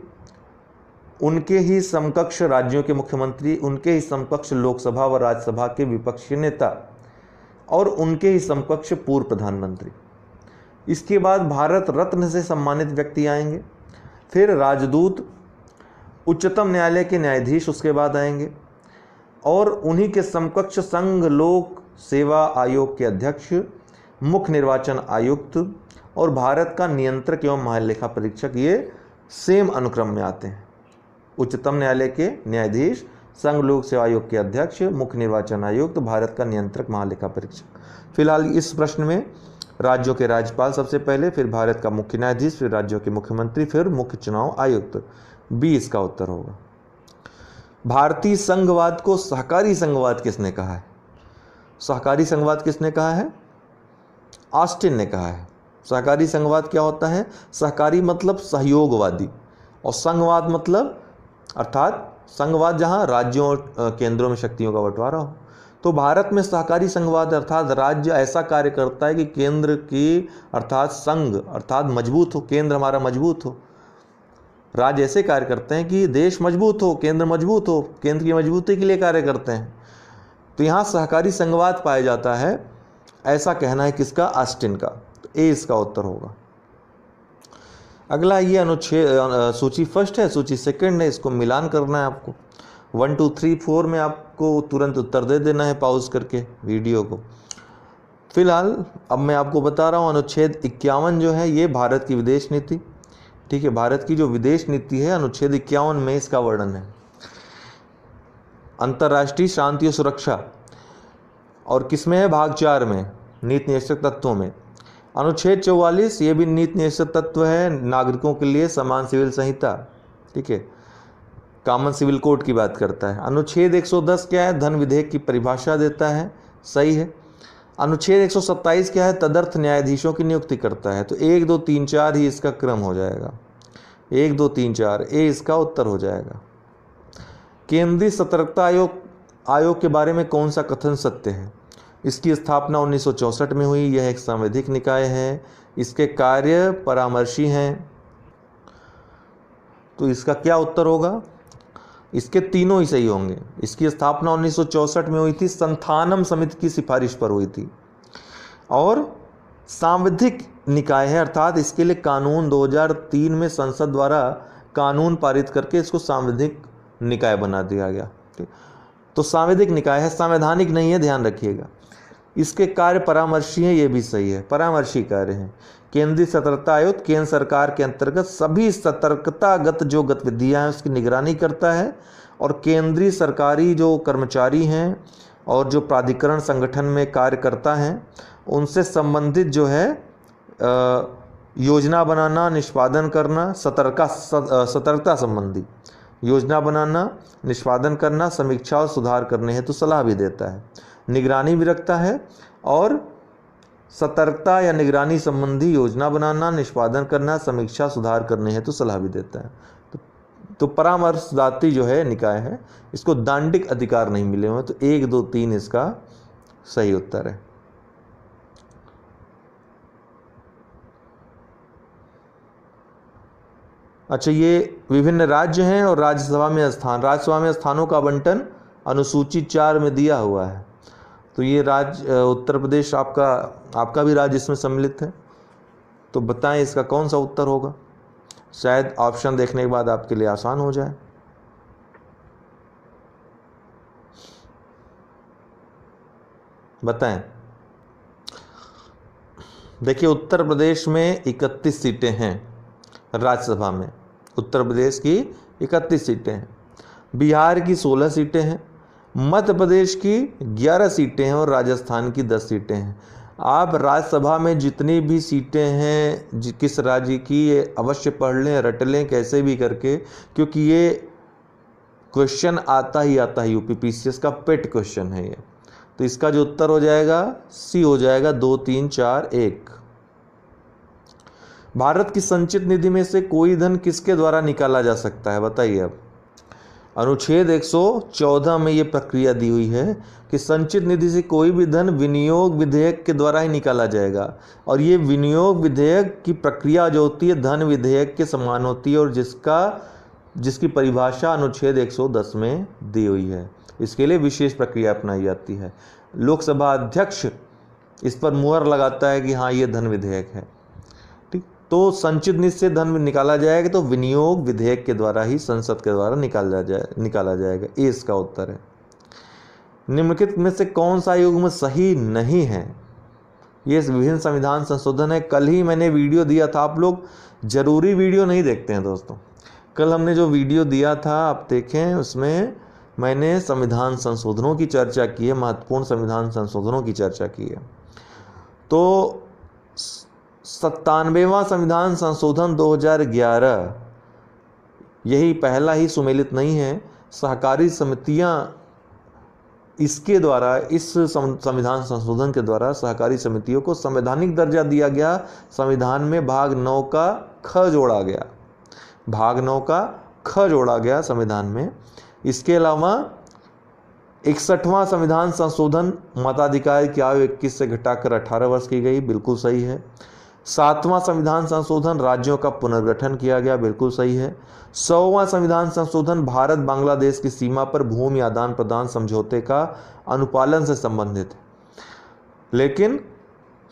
उनके ही समकक्ष राज्यों के मुख्यमंत्री, उनके ही समकक्ष लोकसभा व राज्यसभा के विपक्षी नेता और उनके ही समकक्ष पूर्व प्रधानमंत्री। इसके बाद भारत रत्न से सम्मानित व्यक्ति आएंगे, फिर राजदूत, उच्चतम न्यायालय के न्यायाधीश उसके बाद आएंगे और उन्हीं के समकक्ष संघ लोक सेवा आयोग के अध्यक्ष, मुख्य निर्वाचन आयुक्त और भारत का नियंत्रक एवं महालेखा परीक्षक, ये सेम अनुक्रम में आते हैं। उच्चतम न्यायालय के न्यायाधीश, संघ लोक सेवा आयोग के अध्यक्ष, मुख्य निर्वाचन आयुक्त, भारत का नियंत्रक महालेखा परीक्षक। फिलहाल इस प्रश्न में राज्यों के राज्यपाल सबसे पहले, फिर भारत का मुख्य न्यायाधीश, फिर राज्यों के मुख्यमंत्री, फिर मुख्य चुनाव आयुक्त। बी इसका उत्तर होगा। भारतीय संघवाद को सहकारी संघवाद किसने कहा है? सहकारी संघवाद किसने कहा है? ऑस्टिन ने कहा है। सहकारी संघवाद क्या होता है? सहकारी मतलब सहयोगवादी और संघवाद मतलब अर्थात संघवाद जहां राज्यों और केंद्रों में शक्तियों का बंटवारा हो। तो भारत में सहकारी संघवाद अर्थात राज्य ऐसा कार्य करता है कि केंद्र की अर्थात संघ अर्थात मजबूत हो, केंद्र हमारा मजबूत हो। राज्य ऐसे कार्य करते हैं कि देश मजबूत हो, केंद्र मजबूत हो, केंद्र की मजबूती के लिए कार्य करते हैं। तो यहाँ सहकारी संघवाद पाया जाता है, ऐसा कहना है किसका? ऑस्टिन का। तो ए इसका उत्तर होगा। अगला ये अनुच्छेद, सूची फर्स्ट है, सूची सेकंड है, इसको मिलान करना है आपको। 1 2 3 4 में आपको तुरंत उत्तर दे देना है पॉज करके वीडियो को। फिलहाल अब मैं आपको बता रहा हूँ अनुच्छेद 51 जो है ये भारत की विदेश नीति, ठीक है, भारत की जो विदेश नीति है अनुच्छेद 51 में इसका वर्णन है। अंतर्राष्ट्रीय शांति और सुरक्षा, और किसमें है? भाग 4 में, नीति निश्चित तत्वों में। अनुच्छेद 44 ये भी नीति निश्चित तत्व है, नागरिकों के लिए समान सिविल संहिता, ठीक है, कॉमन सिविल कोड की बात करता है। अनुच्छेद 110 क्या है? धन विधेयक की परिभाषा देता है, सही है। अनुच्छेद 127 क्या है? तदर्थ न्यायाधीशों की नियुक्ति करता है। तो 1 2 3 4 ही इसका क्रम हो जाएगा। 1 2 3 4 ए इसका उत्तर हो जाएगा। केंद्रीय सतर्कता आयोग के बारे में कौन सा कथन सत्य है? इसकी स्थापना 1964 में हुई। यह एक संवैधानिक निकाय है, इसके कार्य परामर्शी हैं। तो इसका क्या उत्तर होगा? इसके तीनों ही सही होंगे। इसकी स्थापना 1964 में हुई थी, संथानम समिति की सिफारिश पर हुई थी। और सांविधिक निकाय है, अर्थात इसके लिए कानून 2003 में संसद द्वारा कानून पारित करके इसको सांविधिक निकाय बना दिया गया। ठीक, तो सांविधिक निकाय है, संवैधानिक नहीं है, ध्यान रखिएगा। इसके कार्य परामर्शी हैं, ये भी सही है, परामर्शी कार्य हैं। केंद्रीय सतर्कता आयोग केंद्र सरकार के अंतर्गत सभी सतर्कतागत जो गतिविधियां हैं उसकी निगरानी करता है, और केंद्रीय सरकारी जो कर्मचारी हैं और जो प्राधिकरण संगठन में कार्य करता है उनसे संबंधित जो है योजना बनाना, निष्पादन करना, सतर्कता संबंधी योजना बनाना, निष्पादन करना, समीक्षा और सुधार करने हेतु सलाह भी देता है, निगरानी भी रखता है, और सतर्कता या निगरानी संबंधी योजना बनाना, निष्पादन करना, समीक्षा सुधार करने हेतु सलाह भी देता है। तो परामर्शदात्री जो है निकाय है, इसको दांडिक अधिकार नहीं मिले हुए, तो 1, 2, 3 इसका सही उत्तर है। अच्छा, ये विभिन्न राज्य हैं और राज्यसभा में स्थान, राज्यसभा में स्थानों का आवंटन अनुसूची 4 में दिया हुआ है। तो ये राज्य उत्तर प्रदेश आपका भी राज्य इसमें सम्मिलित है। तो बताएं इसका कौन सा उत्तर होगा? शायद ऑप्शन देखने के बाद आपके लिए आसान हो जाए। बताएं। देखिए, उत्तर प्रदेश में 31 सीटें हैं राज्यसभा में, उत्तर प्रदेश की 31 सीटें हैं, बिहार की 16 सीटें हैं, मध्य प्रदेश की 11 सीटें हैं और राजस्थान की 10 सीटें हैं। आप राज्यसभा में जितनी भी सीटें हैं किस राज्य की, ये अवश्य पढ़ लें, रट लें कैसे भी करके, क्योंकि ये क्वेश्चन आता ही यूपीपीसीएस का पेट क्वेश्चन है ये। तो इसका जो उत्तर हो जाएगा सी हो जाएगा, 2, 3, 4, 1। भारत की संचित निधि में से कोई धन किसके द्वारा निकाला जा सकता है? बताइए। अब अनुच्छेद 114 में ये प्रक्रिया दी हुई है कि संचित निधि से कोई भी धन विनियोग विधेयक के द्वारा ही निकाला जाएगा, और ये विनियोग विधेयक की प्रक्रिया जो होती है धन विधेयक के समान होती है, और जिसकी परिभाषा अनुच्छेद 110 में दी हुई है। इसके लिए विशेष प्रक्रिया अपनाई जाती है। लोकसभा अध्यक्ष इस पर मुहर लगाता है कि हाँ ये धन विधेयक है। ठीक, तो संचित निधि से धन निकाला जाएगा तो विनियोग विधेयक के द्वारा ही संसद के द्वारा निकाला जाएगा। ये इसका उत्तर है। निम्नलिखित में से कौन सा युग्म सही नहीं है? ये विभिन्न संविधान संशोधन है। कल ही मैंने वीडियो दिया था, आप लोग जरूरी वीडियो नहीं देखते हैं दोस्तों। कल हमने जो वीडियो दिया था आप देखें, उसमें मैंने संविधान संशोधनों की चर्चा की है, महत्वपूर्ण संविधान संशोधनों की चर्चा की है। तो 97वां संविधान संशोधन 2011 यही पहला ही सुमेलित नहीं है। सहकारी समितियां इसके द्वारा, इस संविधान संशोधन के द्वारा सहकारी समितियों को संवैधानिक दर्जा दिया गया। संविधान में भाग 9 का ख जोड़ा गया, भाग 9 का ख जोड़ा गया संविधान में। इसके अलावा 61वां संविधान संशोधन मताधिकार की आयु 21 से घटाकर 18 वर्ष की गई, बिल्कुल सही है। 7वां संविधान संशोधन राज्यों का पुनर्गठन किया गया, बिल्कुल सही है। 100वां संविधान संशोधन भारत बांग्लादेश की सीमा पर भूमि आदान प्रदान समझौते का अनुपालन से संबंधित है। लेकिन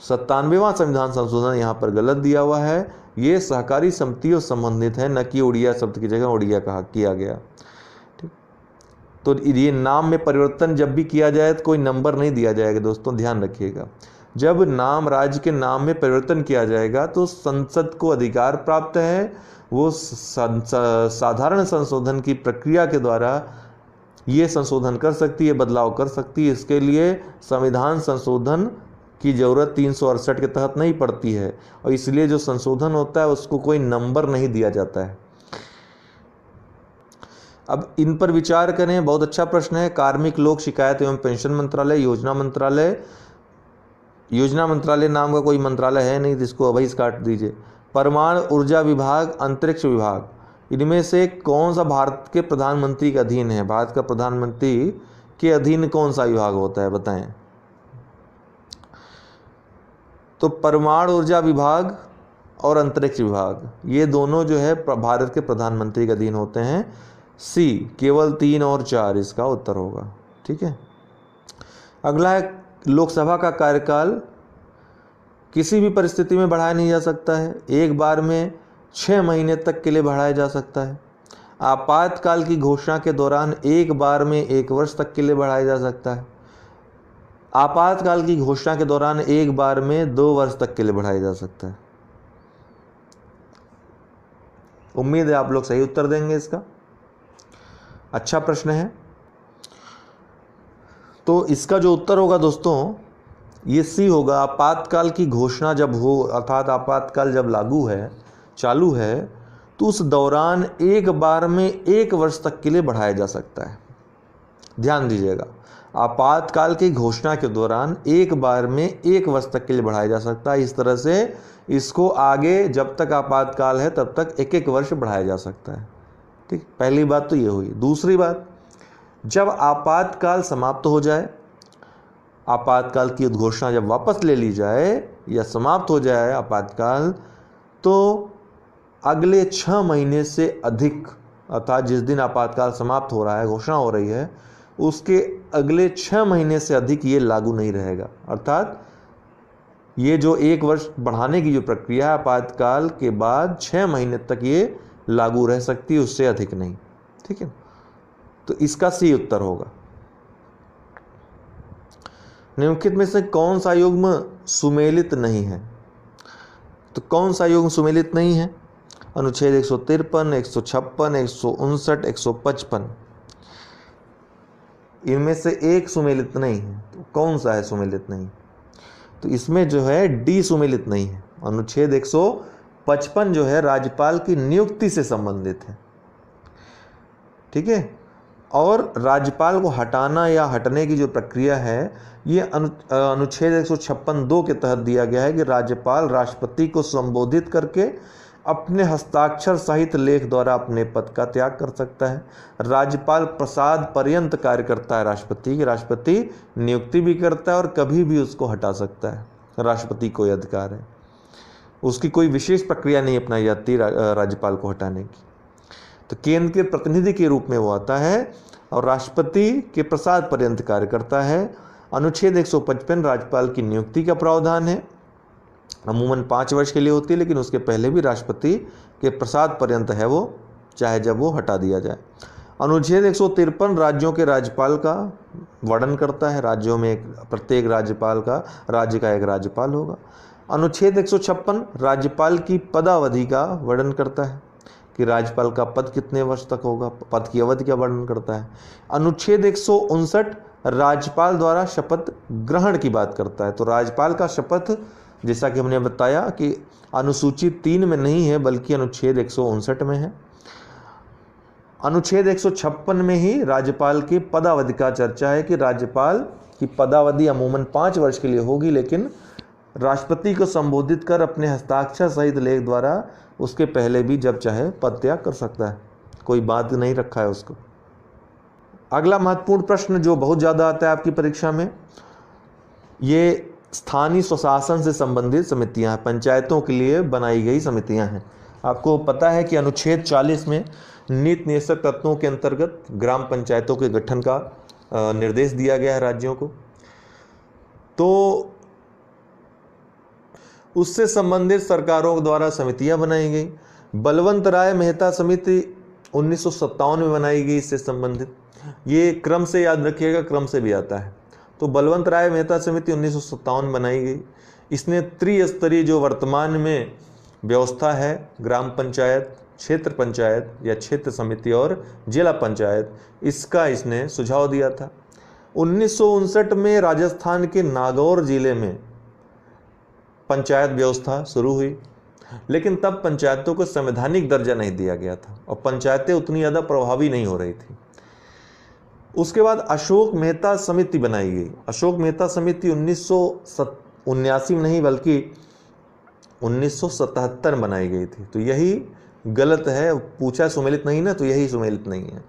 97वां संविधान संशोधन यहाँ पर गलत दिया हुआ है, ये सहकारी समितियों से संबंधित है, न कि उड़िया शब्द की जगह उड़िया कहा किया गया। ठीक, तो ये नाम में परिवर्तन जब भी किया जाए तो कोई नंबर नहीं दिया जाएगा दोस्तों, ध्यान रखिएगा। जब नाम राज्य के नाम में परिवर्तन किया जाएगा तो संसद को अधिकार प्राप्त है, वो साधारण संशोधन की प्रक्रिया के द्वारा ये संशोधन कर सकती है, बदलाव कर सकती है। इसके लिए संविधान संशोधन की ज़रूरत 368 के तहत नहीं पड़ती है, और इसलिए जो संशोधन होता है उसको कोई नंबर नहीं दिया जाता है। अब इन पर विचार करें, बहुत अच्छा प्रश्न है। कार्मिक लोक शिकायत एवं पेंशन मंत्रालय, योजना मंत्रालय नाम का कोई मंत्रालय है नहीं, जिसको अभी काट दीजिए। परमाणु ऊर्जा विभाग, अंतरिक्ष विभाग, इनमें से कौन सा भारत के प्रधानमंत्री के अधीन है? भारत का प्रधानमंत्री के अधीन कौन सा विभाग होता है, बताएं। तो परमाणु ऊर्जा विभाग और अंतरिक्ष विभाग, ये दोनों जो है भारत के प्रधानमंत्री के अधीन होते हैं। सी, केवल 3 और 4 इसका उत्तर होगा। ठीक है। अगला है लोकसभा का कार्यकाल किसी भी परिस्थिति में बढ़ाया नहीं जा सकता है। एक बार में 6 महीने तक के लिए बढ़ाया जा सकता है। आपातकाल की घोषणा के दौरान एक बार में 1 वर्ष तक के लिए बढ़ाया जा सकता है। आपातकाल की घोषणा के दौरान एक बार में 2 वर्ष तक के लिए बढ़ाया जा सकता है। उम्मीद है आप लोग सही उत्तर देंगे इसका। अच्छा प्रश्न है। तो इसका जो उत्तर होगा दोस्तों, ये सी होगा। आपातकाल की घोषणा जब हो, अर्थात आपातकाल जब लागू है, चालू है, तो उस दौरान एक बार में 1 वर्ष तक के लिए बढ़ाया जा सकता है। ध्यान दीजिएगा, आपातकाल की घोषणा के दौरान एक बार में 1 वर्ष तक के लिए बढ़ाया जा सकता है। इस तरह से इसको आगे जब तक आपातकाल है तब तक 1-1 वर्ष बढ़ाया जा सकता है। ठीक, पहली बात तो ये हुई। दूसरी बात, जब आपातकाल समाप्त हो जाए, आपातकाल की घोषणा जब वापस ले ली जाए या समाप्त हो जाए आपातकाल, तो अगले 6 महीने से अधिक, अर्थात जिस दिन आपातकाल समाप्त हो रहा है, घोषणा हो रही है, उसके अगले 6 महीने से अधिक ये लागू नहीं रहेगा। अर्थात ये जो 1 वर्ष बढ़ाने की जो प्रक्रिया है, आपातकाल के बाद 6 महीने तक ये लागू रह सकती है, उससे अधिक नहीं। ठीक है, तो इसका सी उत्तर होगा। निम्नलिखित में से कौन सा युग्म सुमेलित नहीं है? तो कौन सा युग्म सुमेलित नहीं है? अनुच्छेद 153, 156, 159, 155, इनमें से एक सुमेलित नहीं है। तो कौन सा है सुमेलित नहीं? तो इसमें जो है डी सुमेलित नहीं है। अनुच्छेद 155 जो है राज्यपाल की नियुक्ति से संबंधित है। ठीक है, और राज्यपाल को हटाना या हटने की जो प्रक्रिया है, ये अनुच्छेद 156(2) के तहत दिया गया है कि राज्यपाल राष्ट्रपति को संबोधित करके अपने हस्ताक्षर सहित लेख द्वारा अपने पद का त्याग कर सकता है। राज्यपाल प्रसाद पर्यंत कार्य करता है राष्ट्रपति की। राष्ट्रपति नियुक्ति भी करता है और कभी भी उसको हटा सकता है। राष्ट्रपति को यह अधिकार है, उसकी कोई विशेष प्रक्रिया नहीं अपनाई जाती राज्यपाल को हटाने की। तो केंद्र के प्रतिनिधि के रूप में वो आता है और राष्ट्रपति के प्रसाद पर्यंत कार्य करता है। अनुच्छेद 155 राज्यपाल की नियुक्ति का प्रावधान है। अमूमन 5 वर्ष के लिए होती है, लेकिन उसके पहले भी राष्ट्रपति के प्रसाद पर्यंत है वो, चाहे जब वो हटा दिया जाए। अनुच्छेद 153 राज्यों के राज्यपाल का वर्णन करता है। राज्यों में प्रत्येक राज्यपाल का, राज्य का एक राज्यपाल होगा। अनुच्छेद 156 राज्यपाल की पदावधि का वर्णन करता है कि राज्यपाल का पद कितने वर्ष तक होगा, पद की अवधि का वर्णन करता है। अनुच्छेद 159 राज्यपाल द्वारा शपथ ग्रहण की बात करता है। तो राज्यपाल का शपथ, जैसा कि हमने बताया कि अनुसूची 3 में नहीं है बल्कि अनुच्छेद 159 में है। अनुच्छेद 156 में ही राज्यपाल की पदावधि का चर्चा है कि राज्यपाल की पदावधि अमूमन 5 वर्ष के लिए होगी, लेकिन राष्ट्रपति को संबोधित कर अपने हस्ताक्षर सहित लेख द्वारा उसके पहले भी जब चाहे पद त्याग कर सकता है, कोई बात नहीं रखा है उसको। अगला महत्वपूर्ण प्रश्न जो बहुत ज़्यादा आता है आपकी परीक्षा में, ये स्थानीय स्वशासन से संबंधित समितियां हैं, पंचायतों के लिए बनाई गई समितियां हैं। आपको पता है कि अनुच्छेद 40 में नीति नियंत्रक तत्वों के अंतर्गत ग्राम पंचायतों के गठन का निर्देश दिया गया है राज्यों को। तो उससे संबंधित सरकारों द्वारा समितियां बनाई गई। बलवंत राय मेहता समिति 1957 में बनाई गई इससे संबंधित। ये क्रम से याद रखिएगा, क्रम से भी आता है। तो बलवंत राय मेहता समिति 1957 बनाई गई। इसने त्रिस्तरीय जो वर्तमान में व्यवस्था है, ग्राम पंचायत, क्षेत्र पंचायत या क्षेत्र समिति और जिला पंचायत, इसका इसने सुझाव दिया था। 1959 में राजस्थान के नागौर जिले में पंचायत व्यवस्था शुरू हुई, लेकिन तब पंचायतों को संवैधानिक दर्जा नहीं दिया गया था और पंचायतें उतनी ज़्यादा प्रभावी नहीं हो रही थी। उसके बाद अशोक मेहता समिति बनाई गई। अशोक मेहता समिति 1979 में नहीं बल्कि 1977 बनाई गई थी। तो यही गलत है, पूछा सुमेलित नहीं ना, तो यही सुमेलित नहीं है।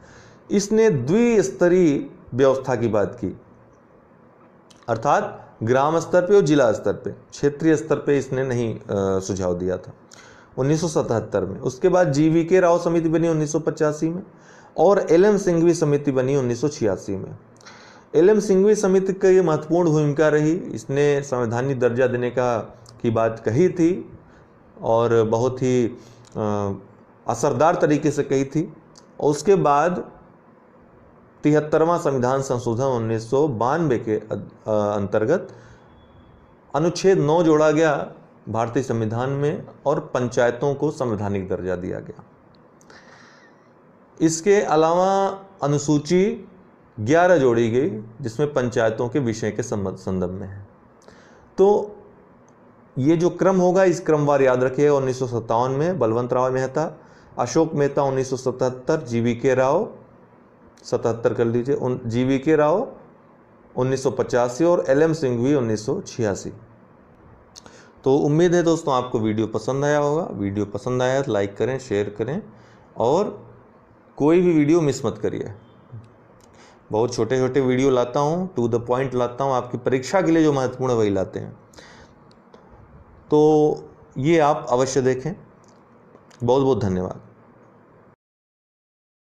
इसने द्विस्तरीय व्यवस्था की बात की, अर्थात ग्राम स्तर पे और जिला स्तर पे, क्षेत्रीय स्तर पे इसने नहीं सुझाव दिया था 1977 में। उसके बाद GVK राव समिति बनी 1985 में और LM सिंघवी समिति बनी 1986 में। LM सिंघवी समिति की महत्वपूर्ण भूमिका रही। इसने संवैधानिक दर्जा देने का की बात कही थी और बहुत ही असरदार तरीके से कही थी। और उसके बाद 73वां संविधान संशोधन 1992 के अंतर्गत अनुच्छेद 9 जोड़ा गया भारतीय संविधान में और पंचायतों को संवैधानिक दर्जा दिया गया। इसके अलावा अनुसूची 11 जोड़ी गई जिसमें पंचायतों के विषय के संदर्भ में है। तो ये जो क्रम होगा इस क्रमवार याद रखिएगा। 1957 में बलवंत राव मेहता, अशोक मेहता 1977, जीवीके राव 77 कर लीजिए, जीवीके राव 1985 और एलएम सिंघवी 1986। तो उम्मीद है दोस्तों आपको वीडियो पसंद आया होगा। वीडियो पसंद आया तो लाइक करें, शेयर करें और कोई भी वीडियो मिस मत करिए। बहुत छोटे छोटे वीडियो लाता हूँ, टू द पॉइंट लाता हूँ, आपकी परीक्षा के लिए जो महत्वपूर्ण है वही लाते हैं। तो ये आप अवश्य देखें। बहुत बहुत धन्यवाद।